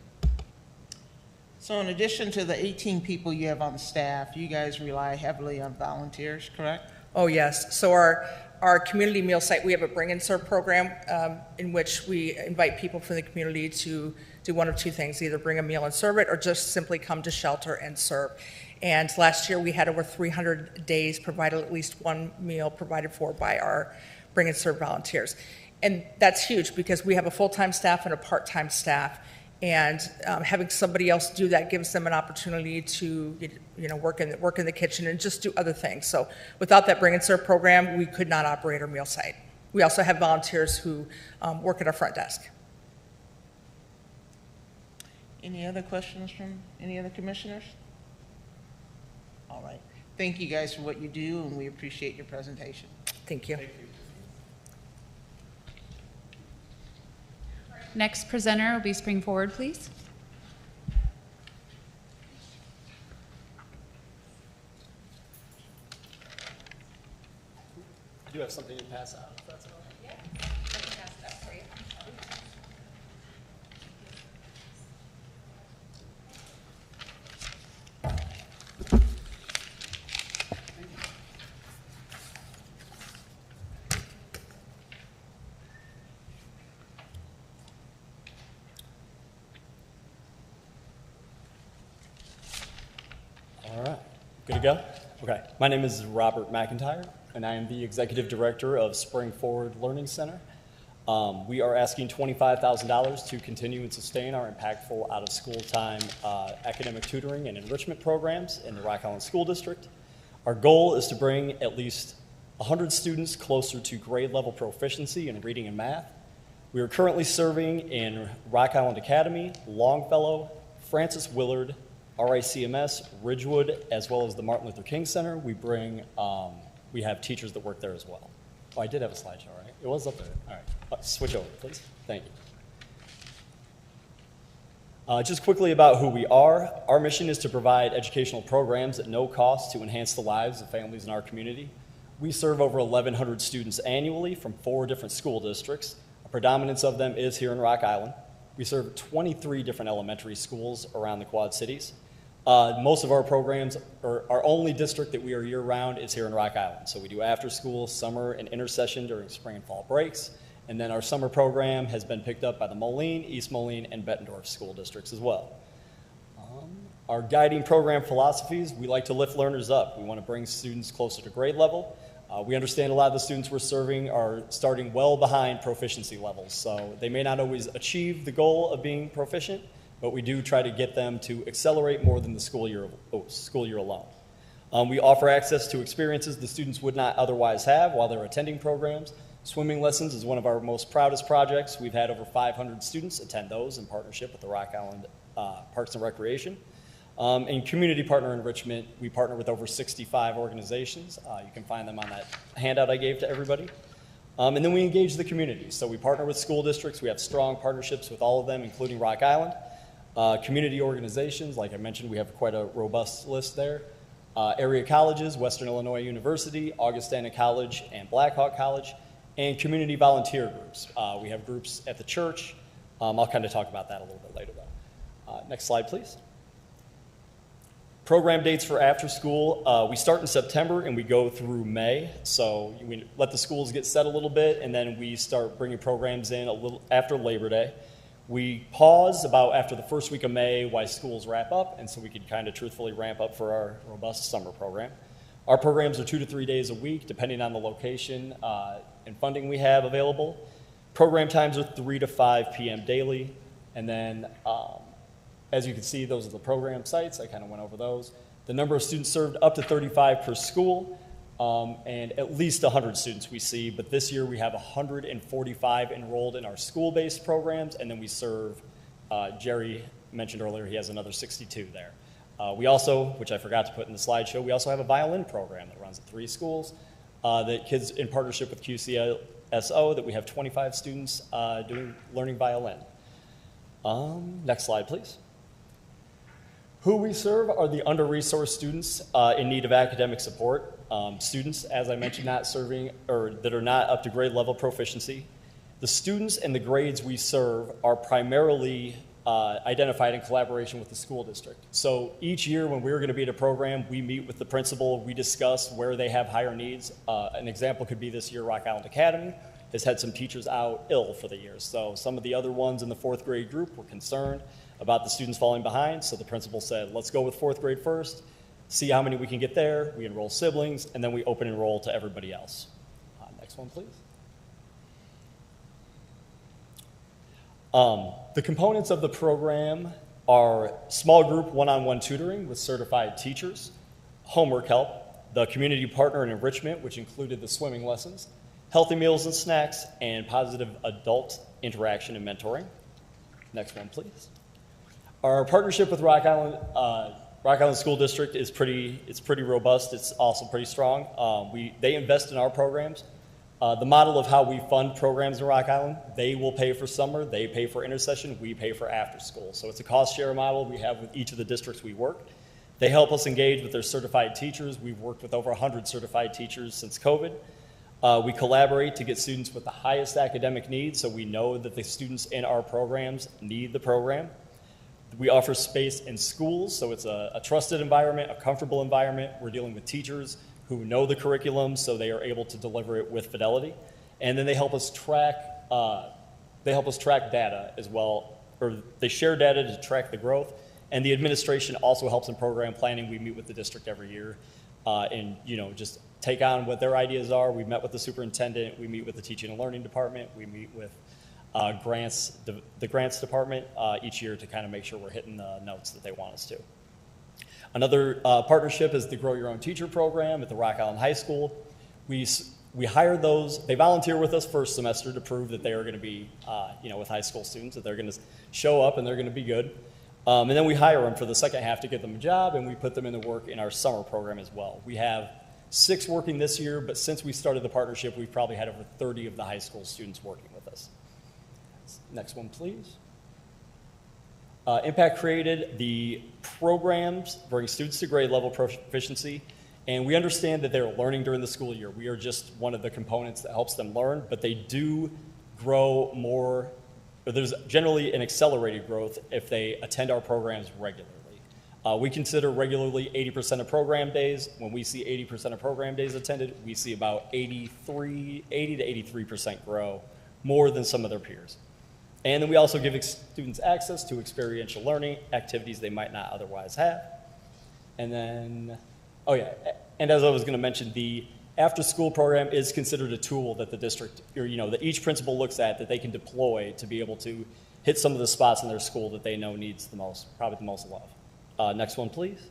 A: So in addition to the 18 people you have on staff, you guys rely heavily on volunteers, correct?
J: Oh, yes. So our community meal site, we have a bring and serve program in which we invite people from the community to do one of two things, either bring a meal and serve it or just simply come to shelter and serve. And last year we had over 300 days provided at least one meal provided for by our bring and serve volunteers. And that's huge because we have a full-time staff and a part-time staff. And having somebody else do that gives them an opportunity to, work in the kitchen and just do other things. So without that bring and serve program, we could not operate our meal site. We also have volunteers who work at our front desk.
A: Any other questions from any other commissioners? All right. Thank you guys for what you do, and we appreciate your presentation.
J: Thank you.
D: Next presenter will be Spring Forward, please.
K: I do have something to pass out, if that's okay.
D: Yeah, I can pass it up for you.
K: All right, good to go? Okay, my name is Robert McIntyre, and I am the Executive Director of Spring Forward Learning Center. We are asking $25,000 to continue and sustain our impactful out-of-school time academic tutoring and enrichment programs in the Rock Island School District. Our goal is to bring at least 100 students closer to grade level proficiency in reading and math. We are currently serving in Rock Island Academy, Longfellow, Francis Willard, RICMS, Ridgewood, as well as the Martin Luther King Center. We have teachers that work there as well. Oh, I did have a slideshow, right? It was up there. All right. Switch over, please. Thank you. Just quickly about who we are. Our mission is to provide educational programs at no cost to enhance the lives of families in our community. We serve over 1,100 students annually from 4 different school districts. A predominance of them is here in Rock Island. We serve 23 different elementary schools around the Quad Cities. Most of our programs, or our only district that we are year-round is here in Rock Island. So we do after-school, summer, and intersession during spring and fall breaks. And then our summer program has been picked up by the Moline, East Moline, and Bettendorf school districts as well. Our guiding program philosophies, we like to lift learners up. We want to bring students closer to grade level. We understand a lot of the students we're serving are starting well behind proficiency levels. So they may not always achieve the goal of being proficient, but we do try to get them to accelerate more than the school year alone. We offer access to experiences the students would not otherwise have while they're attending programs. Swimming lessons is one of our most proudest projects. We've had over 500 students attend those in partnership with the Rock Island Parks and Recreation. In community partner enrichment, we partner with over 65 organizations. You can find them on that handout I gave to everybody. And then we engage the community. So we partner with school districts. We have strong partnerships with all of them, including Rock Island. Community organizations, like I mentioned, we have quite a robust list there. Area colleges, Western Illinois University, Augustana College, and Blackhawk College, and community volunteer groups. We have groups at the church. I'll kind of talk about that a little bit later, though. Next slide, please. Program dates for after school, we start in September and we go through May. So we let the schools get set a little bit, and then we start bringing programs in a little after Labor Day. We pause about after the first week of May while schools wrap up, and so we can kind of truthfully ramp up for our robust summer program. Our programs are 2 to 3 days a week, depending on the location and funding we have available. Program times are 3 to 5 p.m. daily, and then as you can see, those are the program sites. I kind of went over those. The number of students served up to 35 per school, and at least 100 students we see. But this year we have 145 enrolled in our school-based programs, and then we serve, Jerry mentioned earlier, he has another 62 there. We also, which I forgot to put in the slideshow, we also have a violin program that runs at 3 schools. That kids in partnership with QCSO, that we have 25 students learning violin. Next slide, please. Who we serve are the under-resourced students in need of academic support. Students, as I mentioned, not serving or that are not up to grade level proficiency. The students and the grades we serve are primarily identified in collaboration with the school district. So each year when we're going to be at a program, we meet with the principal, we discuss where they have higher needs. An example could be this year, Rock Island Academy has had some teachers out ill for the year. So some of the other ones in the 4th grade group were concerned about the students falling behind. So the principal said, let's go with 4th grade first, see how many we can get there. We enroll siblings, and then we open enroll to everybody else. Next one, please. The components of the program are small group one-on-one tutoring with certified teachers, homework help, the community partner and enrichment, which included the swimming lessons, healthy meals and snacks, and positive adult interaction and mentoring. Next one, please. Our partnership with Rock Island School District is pretty robust. It's also pretty strong. They invest in our programs. The model of how we fund programs in Rock Island, they will pay for summer, they pay for intercession, we pay for after school. So it's a cost share model we have with each of the districts we work. They help us engage with their certified teachers. We've worked with over 100 certified teachers since COVID. We collaborate to get students with the highest academic needs, so we know that the students in our programs need the program. We offer space in schools, so it's a trusted environment, a comfortable environment. We're dealing with teachers who know the curriculum, so they are able to deliver it with fidelity. And then they help us track data as well, or they share data to track the growth. And the administration also helps in program planning. We meet with the district every year and, just take on what their ideas are. We met with the superintendent, we meet with the teaching and learning department, we meet with the grants department each year to kind of make sure we're hitting the notes that they want us to. Another partnership is the Grow Your Own Teacher program at the Rock Island High School. We hire those, they volunteer with us first semester to prove that they are going to be, with high school students, that they're going to show up and they're going to be good. And then we hire them for the second half to get them a job, and we put them into work in our summer program as well. We have 6 working this year, but since we started the partnership, we've probably had over 30 of the high school students working with us. Next one, please. Impact created the programs bring students to grade level proficiency, and we understand that they're learning during the school year. We are just one of the components that helps them learn, but they do grow more, or there's generally an accelerated growth if they attend our programs regularly. We consider regularly 80% of program days. When we see 80% of program days attended, we see about 80 to 83% grow, more than some of their peers. And then we also give students access to experiential learning activities they might not otherwise have. And then, and as I was going to mention, the after-school program is considered a tool that the district, or that each principal looks at that they can deploy to be able to hit some of the spots in their school that they know needs the most, probably the most love. Next one, please.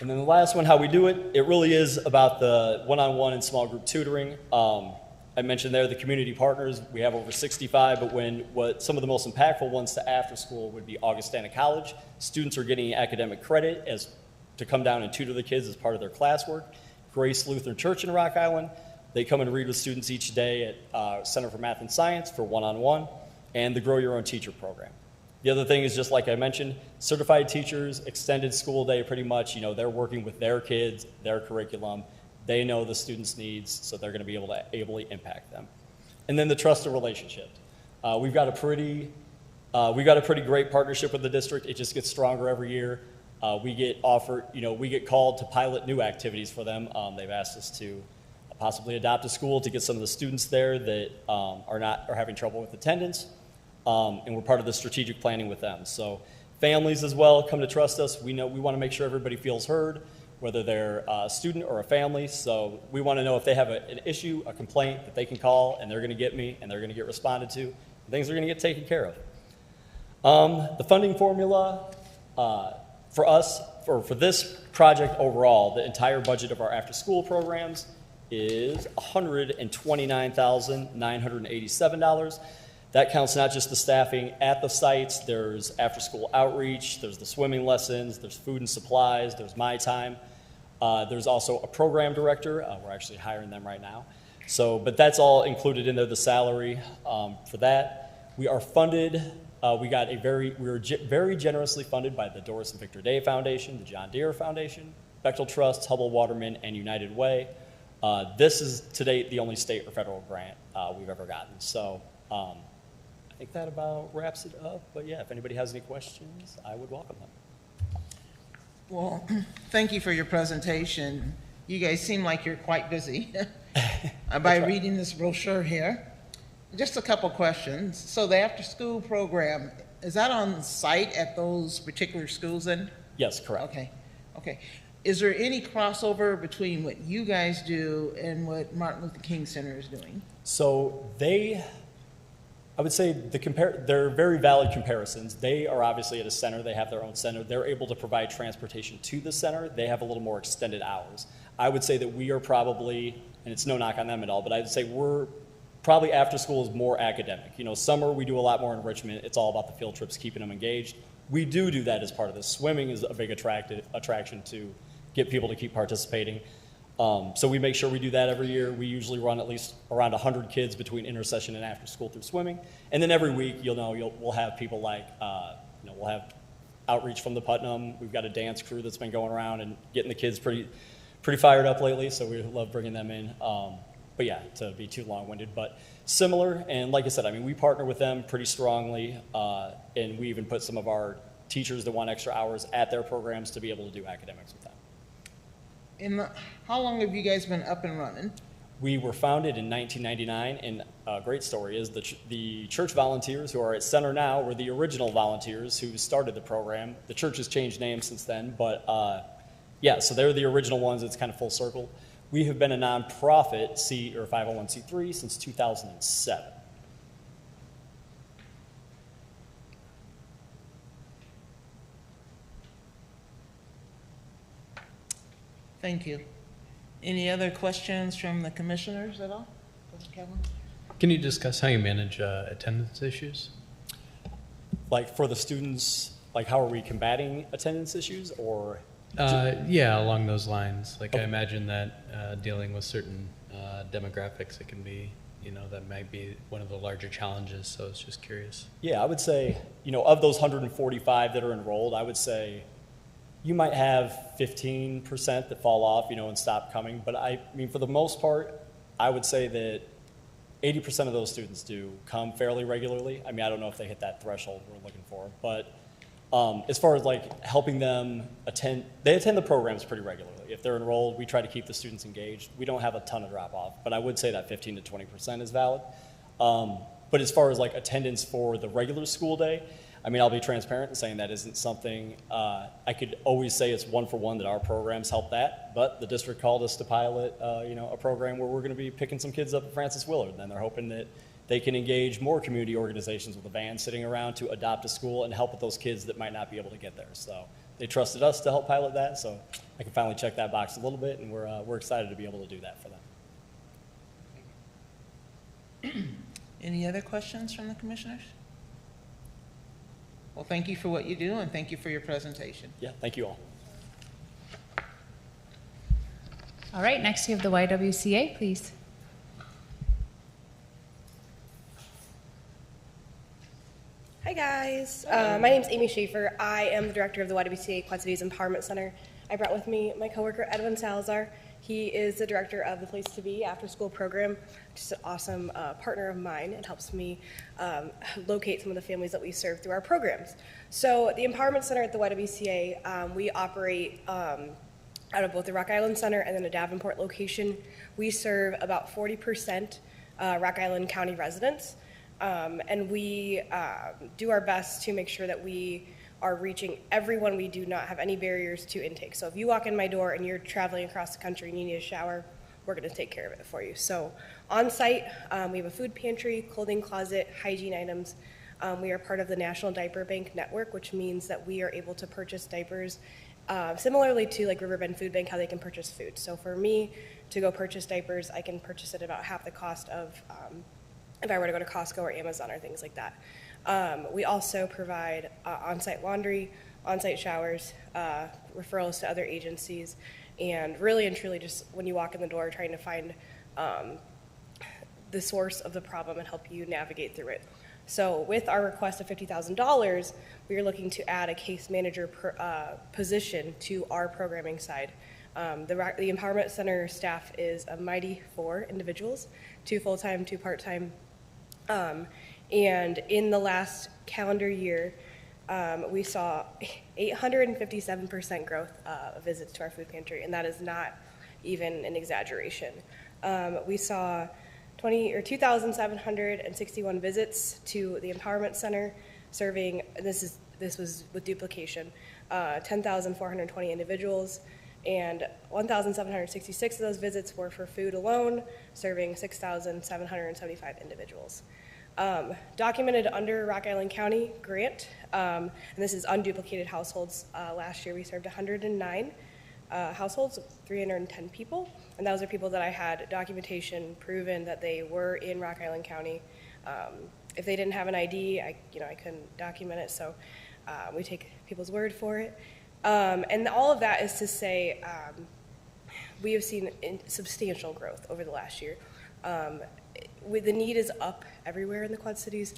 K: And then the last one, how we do it, it really is about the one-on-one and small group tutoring. I mentioned there the community partners. We have over 65, but what some of the most impactful ones to after school would be Augustana College. Students are getting academic credit to come down and tutor the kids as part of their classwork. Grace Lutheran Church in Rock Island, they come and read with students each day at Center for Math and Science for one-on-one, and the Grow Your Own Teacher program. The other thing is, just like I mentioned, certified teachers, extended school day pretty much, they're working with their kids, their curriculum. They know the students' needs, so they're going to be able to ably impact them. And then the trusted relationship. We've got a pretty great partnership with the district. It just gets stronger every year. We get called to pilot new activities for them. They've asked us to possibly adopt a school to get some of the students there that are having trouble with attendance. And we're part of the strategic planning with them. So families as well come to trust us. We want to make sure everybody feels heard, whether they're a student or a family. So we want to know if they have an issue, a complaint that they can call, and they're going to get me, and they're going to get responded to. Things are going to get taken care of. The funding formula for us, for this project overall, the entire budget of our after-school programs is $129,987. That counts not just the staffing at the sites, there's after-school outreach, there's the swimming lessons, there's food and supplies, there's my time. There's also a program director. We're actually hiring them right now. But that's all included in there, the salary for that. We are funded. We were very generously funded by the Doris and Victor Day Foundation, the John Deere Foundation, Bechtel Trust, Hubble Waterman, and United Way. This is to date the only state or federal grant we've ever gotten. So I think that about wraps it up. But yeah, if anybody has any questions, I would welcome them.
A: Well, thank you for your presentation. You guys seem like you're quite busy by reading this brochure here. Just a couple questions. So the after-school program, is that on site at those particular schools then?
K: Yes, correct.
A: Okay. Is there any crossover between what you guys do and what Martin Luther King Center is doing?
K: So I would say they're very valid comparisons. They are obviously at a center. They have their own center. They're able to provide transportation to the center. They have a little more extended hours. I would say that we are probably, and it's no knock on them at all, but I would say we're probably after school is more academic. Summer we do a lot more enrichment. It's all about the field trips, keeping them engaged. We do that as part of this. Swimming is a big attraction to get people to keep participating. So we make sure we do that every year. We usually run at least around 100 kids between intersession and after school through swimming. And then every week, we'll have people like, we'll have outreach from the Putnam. We've got a dance crew that's been going around and getting the kids pretty fired up lately. So we love bringing them in. But yeah, to be too long-winded, but similar. And like I said, we partner with them pretty strongly. And we even put some of our teachers that want extra hours at their programs to be able to do academics with them.
A: And how long have you guys been up and running?
K: We were founded in 1999, and a great story is the church volunteers who are at Center now were the original volunteers who started the program. The church has changed names since then, but Yeah, so they're the original ones. It's kind of full circle. We have been a nonprofit or 501c3 since 2007.
A: Thank you. Any other questions from the commissioners at all? Dr. Calhoun?
B: Can you discuss how you manage attendance issues?
K: Like for the students, like how are we combating attendance issues or?
B: Yeah, along those lines. Like I
K: Okay.
B: imagine that dealing with certain demographics, it can be, that might be one of the larger challenges. So I was just curious.
K: Yeah, I would say, of those 145 that are enrolled, I would say you might have 15% that fall off, and stop coming. But I mean, for the most part, I would say that 80% of those students do come fairly regularly. I mean, I don't know if they hit that threshold we're looking for, but as far as like helping them they attend the programs pretty regularly. If they're enrolled, we try to keep the students engaged. We don't have a ton of drop off, but I would say that 15 to 20% is valid. But as far as like attendance for the regular school day, I mean, I'll be transparent in saying that isn't something I could always say it's one for one that our programs help that, but the district called us to pilot, a program where we're going to be picking some kids up at Francis Willard, and they're hoping that they can engage more community organizations with a van sitting around to adopt a school and help with those kids that might not be able to get there. So they trusted us to help pilot that, so I can finally check that box a little bit, and we're excited to be able to do that for them.
A: Any other questions from the commissioners? Well, thank you for what you do, and thank you for your presentation.
K: Yeah, thank you all.
D: All right, next we have the YWCA, please.
L: Hi guys, my name is Amy Schaefer. I am the director of the YWCA Quad Cities Empowerment Center. I brought with me my coworker Edwin Salazar. He is the director of the Place to Be after school program, which is an awesome partner of mine. It helps me locate some of the families that we serve through our programs. So the Empowerment Center at the YWCA, we operate out of both the Rock Island Center and then a Davenport location. We serve about 40% Rock Island County residents. And we do our best to make sure that we are reaching everyone. We do not have any barriers to intake. So if you walk in my door and you're traveling across the country and you need a shower, we're going to take care of it for you. So on site, we have a food pantry, clothing closet, hygiene items. We are part of the National Diaper Bank Network, which means that we are able to purchase diapers similarly to like Riverbend Food Bank, how they can purchase food. So for me to go purchase diapers, I can purchase it about half the cost of if I were to go to Costco or Amazon or things like that. We also provide on-site laundry, on-site showers, referrals to other agencies, and really and truly just when you walk in the door trying to find the source of the problem and help you navigate through it. So with our request of $50,000, we are looking to add a case manager position to our programming side. The Empowerment Center staff is a mighty 4 individuals, 2 full-time, 2 part-time. And in the last calendar year, we saw 857% growth of visits to our food pantry, and that is not even an exaggeration. We saw 2,761 visits to the Empowerment Center, serving, this was with duplication, 10,420 individuals, and 1,766 of those visits were for food alone, serving 6,775 individuals. Documented under Rock Island County grant, and this is unduplicated households. Last year we served 109 households, 310 people, and those are people that I had documentation proven that they were in Rock Island County. If they didn't have an ID, I couldn't document it, so we take people's word for it. And all of that is to say we have seen substantial growth over the last year. The need is up everywhere in the Quad Cities.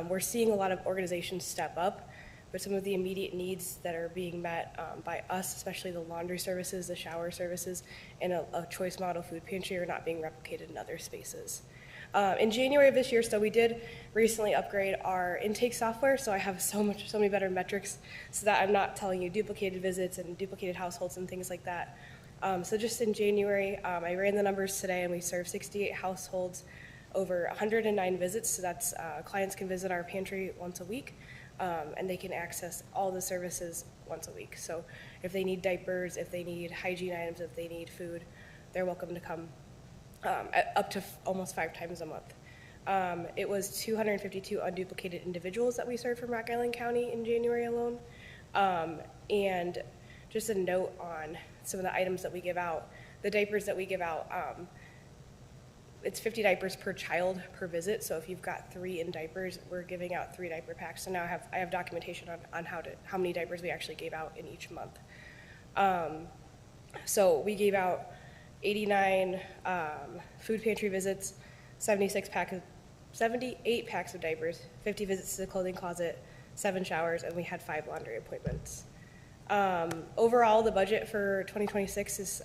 L: We're seeing a lot of organizations step up, but some of the immediate needs that are being met by us, especially the laundry services, the shower services, and a choice model food pantry are not being replicated in other spaces. In January of this year, so we did recently upgrade our intake software, so I have so many better metrics so that I'm not telling you duplicated visits and duplicated households and things like that. So just in January, I ran the numbers today and we served 68 households, over 109 visits, so that's clients can visit our pantry once a week. and they can access all the services once a week. So if they need diapers, if they need hygiene items, if they need food, they're welcome to come up to almost 5 times a month. It was 252 unduplicated individuals that we served from Rock Island County in January alone. And just a note on some of the items that we give out. The diapers that we give out, it's 50 diapers per child per visit. So if you've got 3 in diapers, we're giving out 3 diaper packs. So now I have documentation on how many diapers we actually gave out in each month. So we gave out 89 food pantry visits, 78 packs of diapers, 50 visits to the clothing closet, 7 showers, and we had 5 laundry appointments. Overall, the budget for 2026 is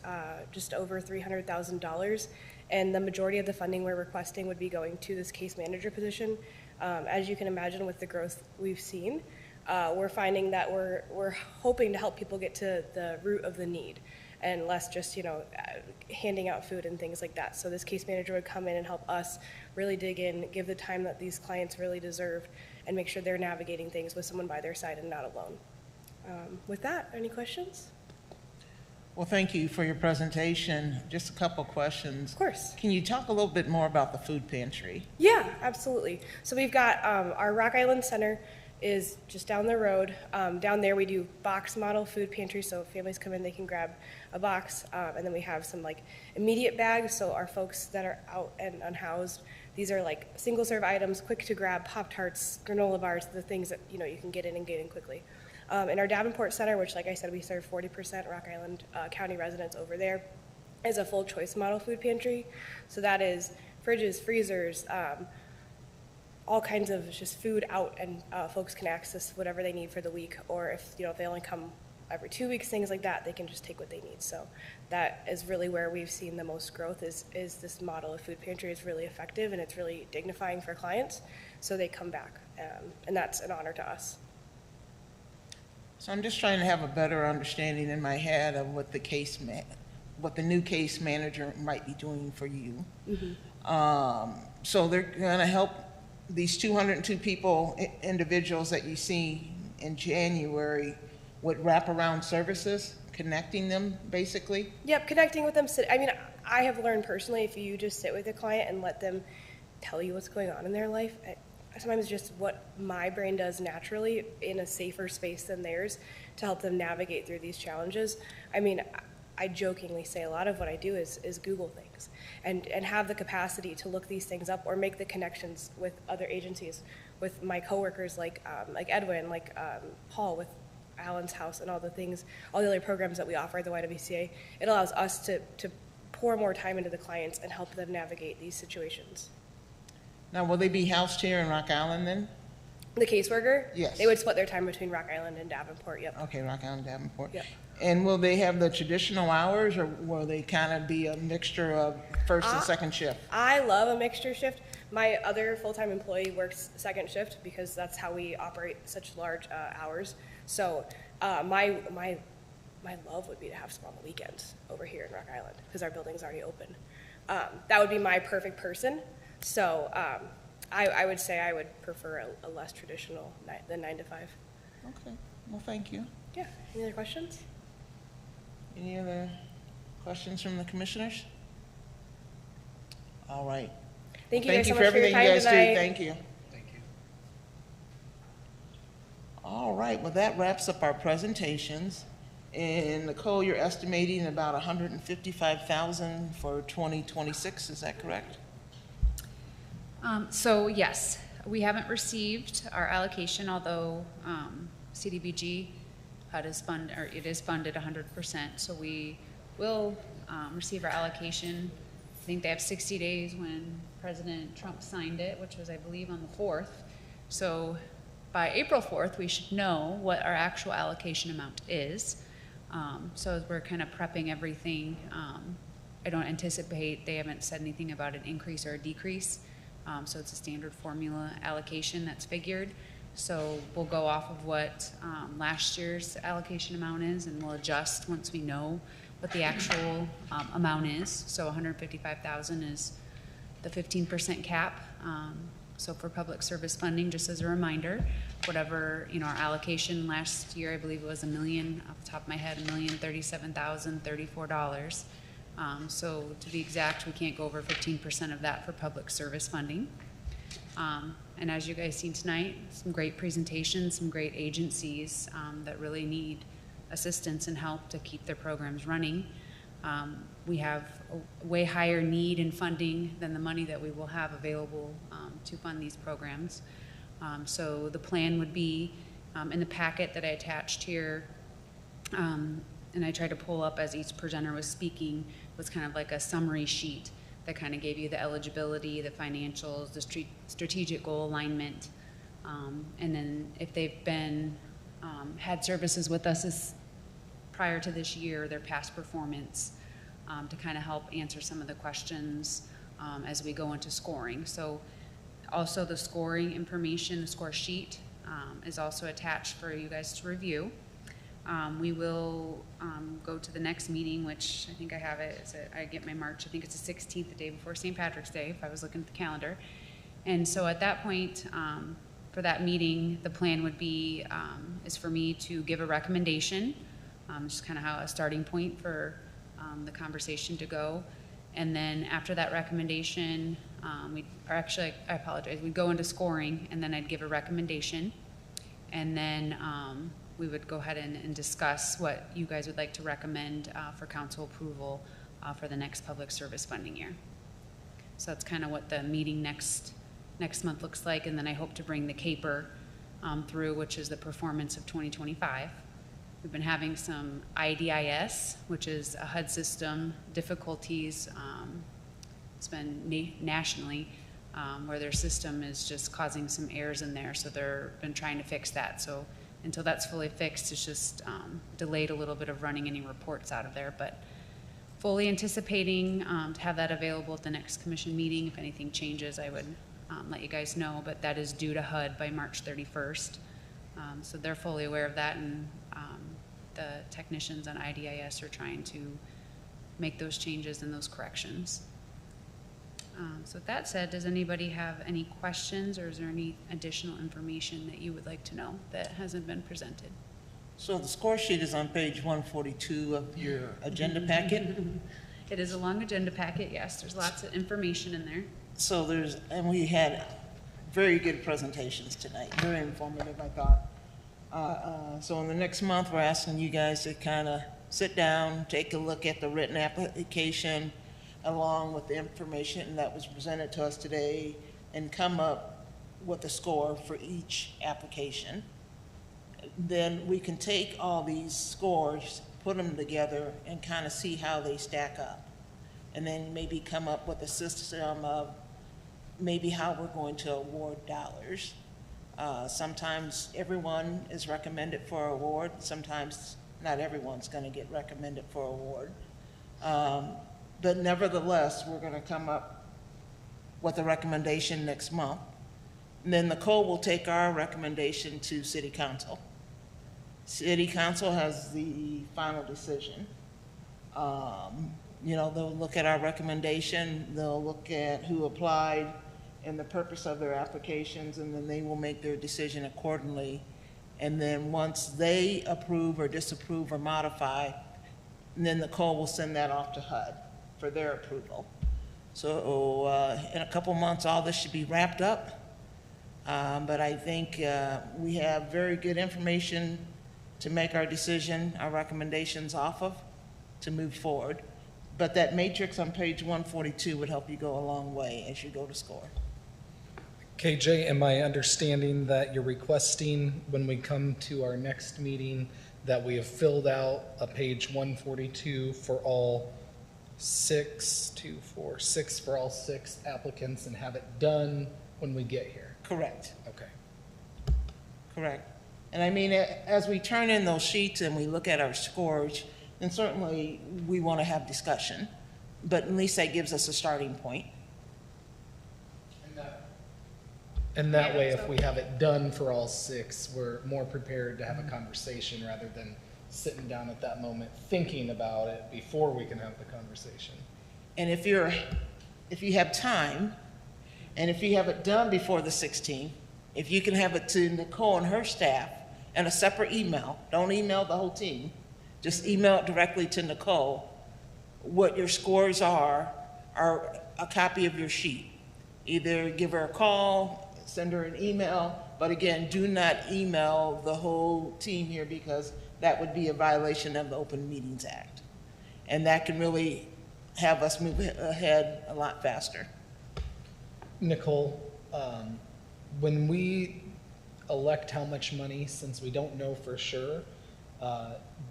L: just over $300,000, and the majority of the funding we're requesting would be going to this case manager position. As you can imagine, with the growth we've seen, we're finding that we're hoping to help people get to the root of the need and less just, handing out food and things like that. So this case manager would come in and help us really dig in, give the time that these clients really deserve, and make sure they're navigating things with someone by their side and not alone. With that, any questions?
A: Well, thank you for your presentation. Just a couple questions.
L: Of course.
A: Can you talk a little bit more about the food pantry?
L: Yeah, absolutely. So we've got our Rock Island Center is just down the road. Down there we do box model food pantry, so if families come in, they can grab a box, and then we have some immediate bags, so our folks that are out and unhoused, these are single serve items, quick to grab, Pop-Tarts, granola bars, the things that you can get in quickly. In our Davenport Center, which like I said, we serve 40% Rock Island County residents over there, is a full choice model food pantry. So that is fridges, freezers, all kinds of just food out, and folks can access whatever they need for the week, or if they only come every 2 weeks, things like that, they can just take what they need. So that is really where we've seen the most growth is this model of food pantry is really effective, and it's really dignifying for clients, so they come back, and that's an honor to us.
A: So I'm just trying to have a better understanding in my head of what the new case manager might be doing for you. Mm-hmm. So they're going to help these 202 individuals that you see in January with wraparound services, connecting them basically?
L: Yep, connecting with them. I have learned personally, if you just sit with a client and let them tell you what's going on in their life, sometimes just what my brain does naturally in a safer space than theirs to help them navigate through these challenges. I jokingly say a lot of what I do is Google things and have the capacity to look these things up or make the connections with other agencies, with my coworkers like Edwin, like Paul with Alan's House, and all the other programs that we offer at the YWCA. It allows us to pour more time into the clients and help them navigate these situations.
A: Now, will they be housed here in Rock Island then?
L: The caseworker?
A: Yes.
L: They would split their time between Rock Island and Davenport, yep.
A: Okay, Rock Island, Davenport.
L: Yep.
A: And will they have the traditional hours, or will they kind of be a mixture of first and second shift?
L: I love a mixture shift. My other full-time employee works second shift because that's how we operate such large hours. So my love would be to have some on the weekends over here in Rock Island because our building's already open. That would be my perfect person. So I would say I would prefer a less traditional than 9 to 5.
A: Okay, well, thank you.
L: Yeah, any other questions?
A: Any other questions from the commissioners? All right.
L: Thank you
A: Well,
L: guys so
A: for
L: much for your
A: everything
L: time
A: you guys do.
L: tonight.
A: Thank you.
B: Thank you.
A: All right, well, that wraps up our presentations. And Nicole, you're estimating about $155,000 for 2026, is that correct?
D: So yes, we haven't received our allocation, although CDBG it is funded 100%. So we will receive our allocation. I think they have 60 days when President Trump signed it, which was, I believe, on the 4th. So by April 4th, we should know what our actual allocation amount is. So as we're kind of prepping everything, I don't anticipate, they haven't said anything about an increase or a decrease. So it's a standard formula allocation that's figured. So we'll go off of what last year's allocation amount is, and we'll adjust once we know what the actual amount is. So $155,000 is the 15% cap. So for public service funding, just as a reminder, whatever, our allocation last year, I believe it was off the top of my head, $1,037,034. So to be exact, we can't go over 15% of that for public service funding. And as you guys seen tonight, some great presentations, some great agencies that really need assistance and help to keep their programs running. We have a way higher need in funding than the money that we will have available to fund these programs. So the plan would be in the packet that I attached here, and I tried to pull up as each presenter was speaking, was kind of like a summary sheet that kind of gave you the eligibility, the financials, the strategic goal alignment, and then if they've been had services with us prior to this year, their past performance, to kind of help answer some of the questions as we go into scoring. So also the scoring information, the score sheet is also attached for you guys to review. We will go to the next meeting, which I think I have it. I get my March, I think it's the 16th, the day before St. Patrick's Day, if I was looking at the calendar. And so at that point, for that meeting, the plan would be, is for me to give a recommendation, just kind of how a starting point for the conversation to go. And then after that recommendation, I apologize, we'd go into scoring, and then I'd give a recommendation. And then we would go ahead and discuss what you guys would like to recommend for council approval for the next public service funding year. So that's kind of what the meeting next month looks like, and then I hope to bring the CAPER through, which is the performance of 2025. We've been having some IDIS, which is a HUD system difficulties. It's been nationally where their system is just causing some errors in there, so they've been trying to fix that. So until that's fully fixed, it's just delayed a little bit of running any reports out of there, but fully anticipating to have that available at the next commission meeting. If anything changes, I would let you guys know, but that is due to HUD by March 31st. So they're fully aware of that, and the technicians on IDIS are trying to make those changes and those corrections. So with that said, does anybody have any questions, or is there any additional information that you would like to know that hasn't been presented?
A: So the score sheet is on page 142 of your agenda packet.
D: It is a long agenda packet, yes. There's lots of information in there.
A: So and we had very good presentations tonight, very informative, I thought. So in the next month, we're asking you guys to kind of sit down, take a look at the written application along with the information that was presented to us today, and come up with a score for each application. Then we can take all these scores, put them together, and kind of see how they stack up. And then maybe come up with a system of maybe how we're going to award dollars. Sometimes everyone is recommended for award. Sometimes not everyone's going to get recommended for award. But nevertheless, we're going to come up with a recommendation next month. And then Nicole will take our recommendation to City Council. City Council has the final decision. They'll look at our recommendation, they'll look at who applied and the purpose of their applications, and then they will make their decision accordingly. And then once they approve or disapprove or modify, then Nicole will send that off to HUD for their approval. So in a couple months, all this should be wrapped up. But I think we have very good information to make our decision, our recommendations off of, to move forward. But that matrix on page 142 would help you go a long way as you go to score.
I: KJ, am I understanding that you're requesting when we come to our next meeting that we have filled out a page 142 for all six for all six applicants and have it done when we get here?
A: Correct.
I: Okay.
A: Correct. And I mean, as we turn in those sheets and we look at our scores, then certainly we want to have discussion, but at least that gives us a starting point.
I: And that way, if we have it done for all six, we're more prepared to have a conversation rather than sitting down at that moment thinking about it before we can have the conversation.
A: And if you have time, And if you have it done before the 16th, if you can have it to Nicole and her staff in a separate email, don't email the whole team, just email it directly to Nicole, what your scores are a copy of your sheet. Either give her a call, send her an email, but again, do not email the whole team here because that would be a violation of the Open Meetings Act. And that can really have us move ahead a lot faster.
I: Nicole, when we elect how much money, since we don't know for sure,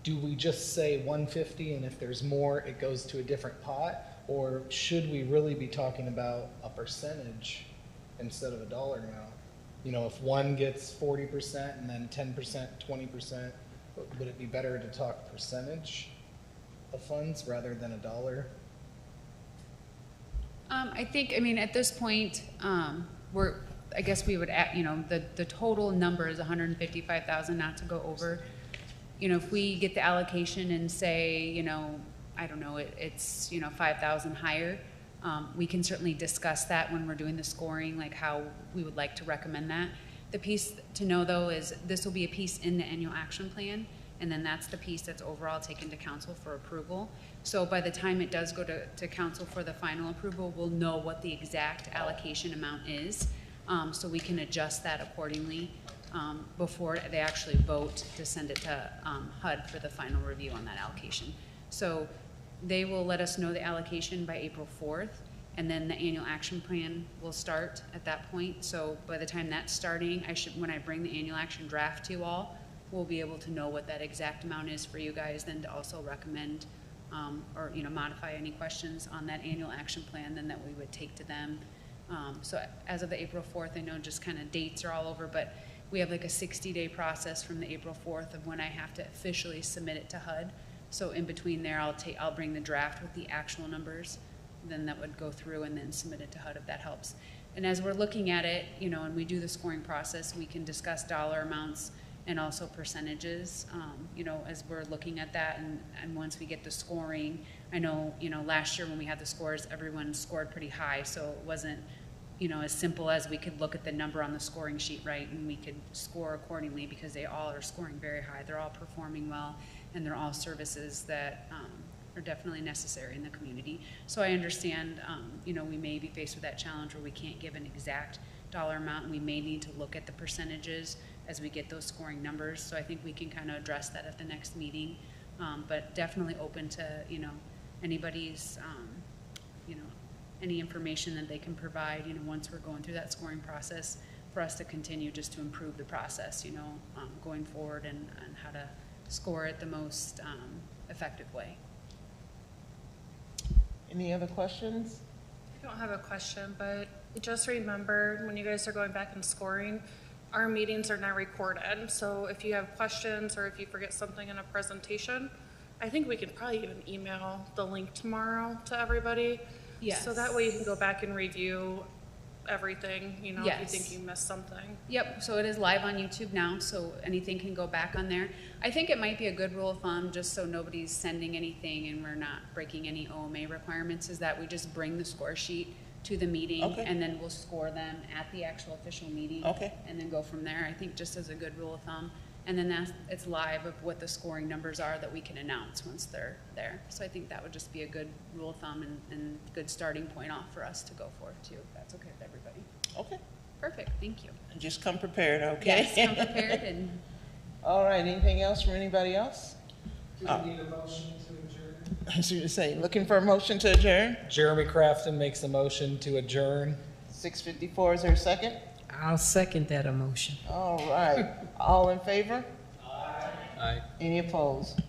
I: do we just say 150 and if there's more, it goes to a different pot? Or should we really be talking about a percentage instead of a dollar amount? You know, if one gets 40% and then 10%, 20%, would it be better to talk percentage of funds rather than a dollar?
D: I think, I mean, at this point, I guess we would add, you know, the total number is 155,000, not to go over. You know, if we get the allocation and say, you know, I don't know, it's, you know, 5,000 higher, we can certainly discuss that when we're doing the scoring, like how we would like to recommend that. The piece to know though is this will be a piece in the annual action plan, and then that's the piece that's overall taken to council for approval. So by the time it does go to council for the final approval, we'll know what the exact allocation amount is, so we can adjust that accordingly before they actually vote to send it to HUD for the final review on that allocation. So they will let us know the allocation by April 4th, and then the annual action plan will start at that point. So by the time that's starting, when I bring the annual action draft to you all, we'll be able to know what that exact amount is for you guys, then to also recommend or, you know, modify any questions on that annual action plan then that we would take to them. So as of the April 4th, I know just kind of dates are all over, but we have like a 60-day process from the April 4th of when I have to officially submit it to HUD. So in between there, I'll bring the draft with the actual numbers, then that would go through and then submit it to HUD if that helps. And as we're looking at it, you know, and we do the scoring process, we can discuss dollar amounts and also percentages, you know, as we're looking at that. And once we get the scoring, I know, you know, last year when we had the scores, everyone scored pretty high, so it wasn't, you know, as simple as we could look at the number on the scoring sheet, right, and we could score accordingly because they all are scoring very high. They're all performing well, and they're all services that are definitely necessary in the community. So I understand, you know, we may be faced with that challenge where we can't give an exact dollar amount, and we may need to look at the percentages as we get those scoring numbers. So I think we can kind of address that at the next meeting, but definitely open to, you know, anybody's, you know, any information that they can provide, you know, once we're going through that scoring process, for us to continue just to improve the process, you know, going forward and how to score it the most effective way.
A: Any other questions?
M: I don't have a question, but just remember when you guys are going back and scoring, our meetings are now recorded. So if you have questions or if you forget something in a presentation, I think we could probably even email the link tomorrow to everybody.
D: Yes.
M: So that way you can go back and review everything, you know,
D: Yes.
M: if you think you missed something.
D: Yep, so it is live on YouTube now, so anything can go back on there. I think it might be a good rule of thumb, just so nobody's sending anything and we're not breaking any OMA requirements, is that we just bring the score sheet to the meeting,
A: Okay.
D: and then we'll score them at the actual official meeting.
A: Okay.
D: And then go from there, I think, just as a good rule of thumb. And then it's live of what the scoring numbers are that we can announce once they're there. So I think that would just be a good rule of thumb and good starting point off for us to go for too, if that's okay with everybody.
A: Okay.
D: Perfect, thank you.
A: And just come prepared, okay?
D: Yes, come prepared and.
A: All right, anything else from anybody else?
I: Do we need a motion to adjourn?
A: I see what you're saying. Looking for a motion to adjourn?
I: Jeremy Crafton makes a motion to adjourn.
A: 6:54, is there a second?
E: I'll second that emotion.
A: All right. All in favor?
B: Aye.
A: Any opposed?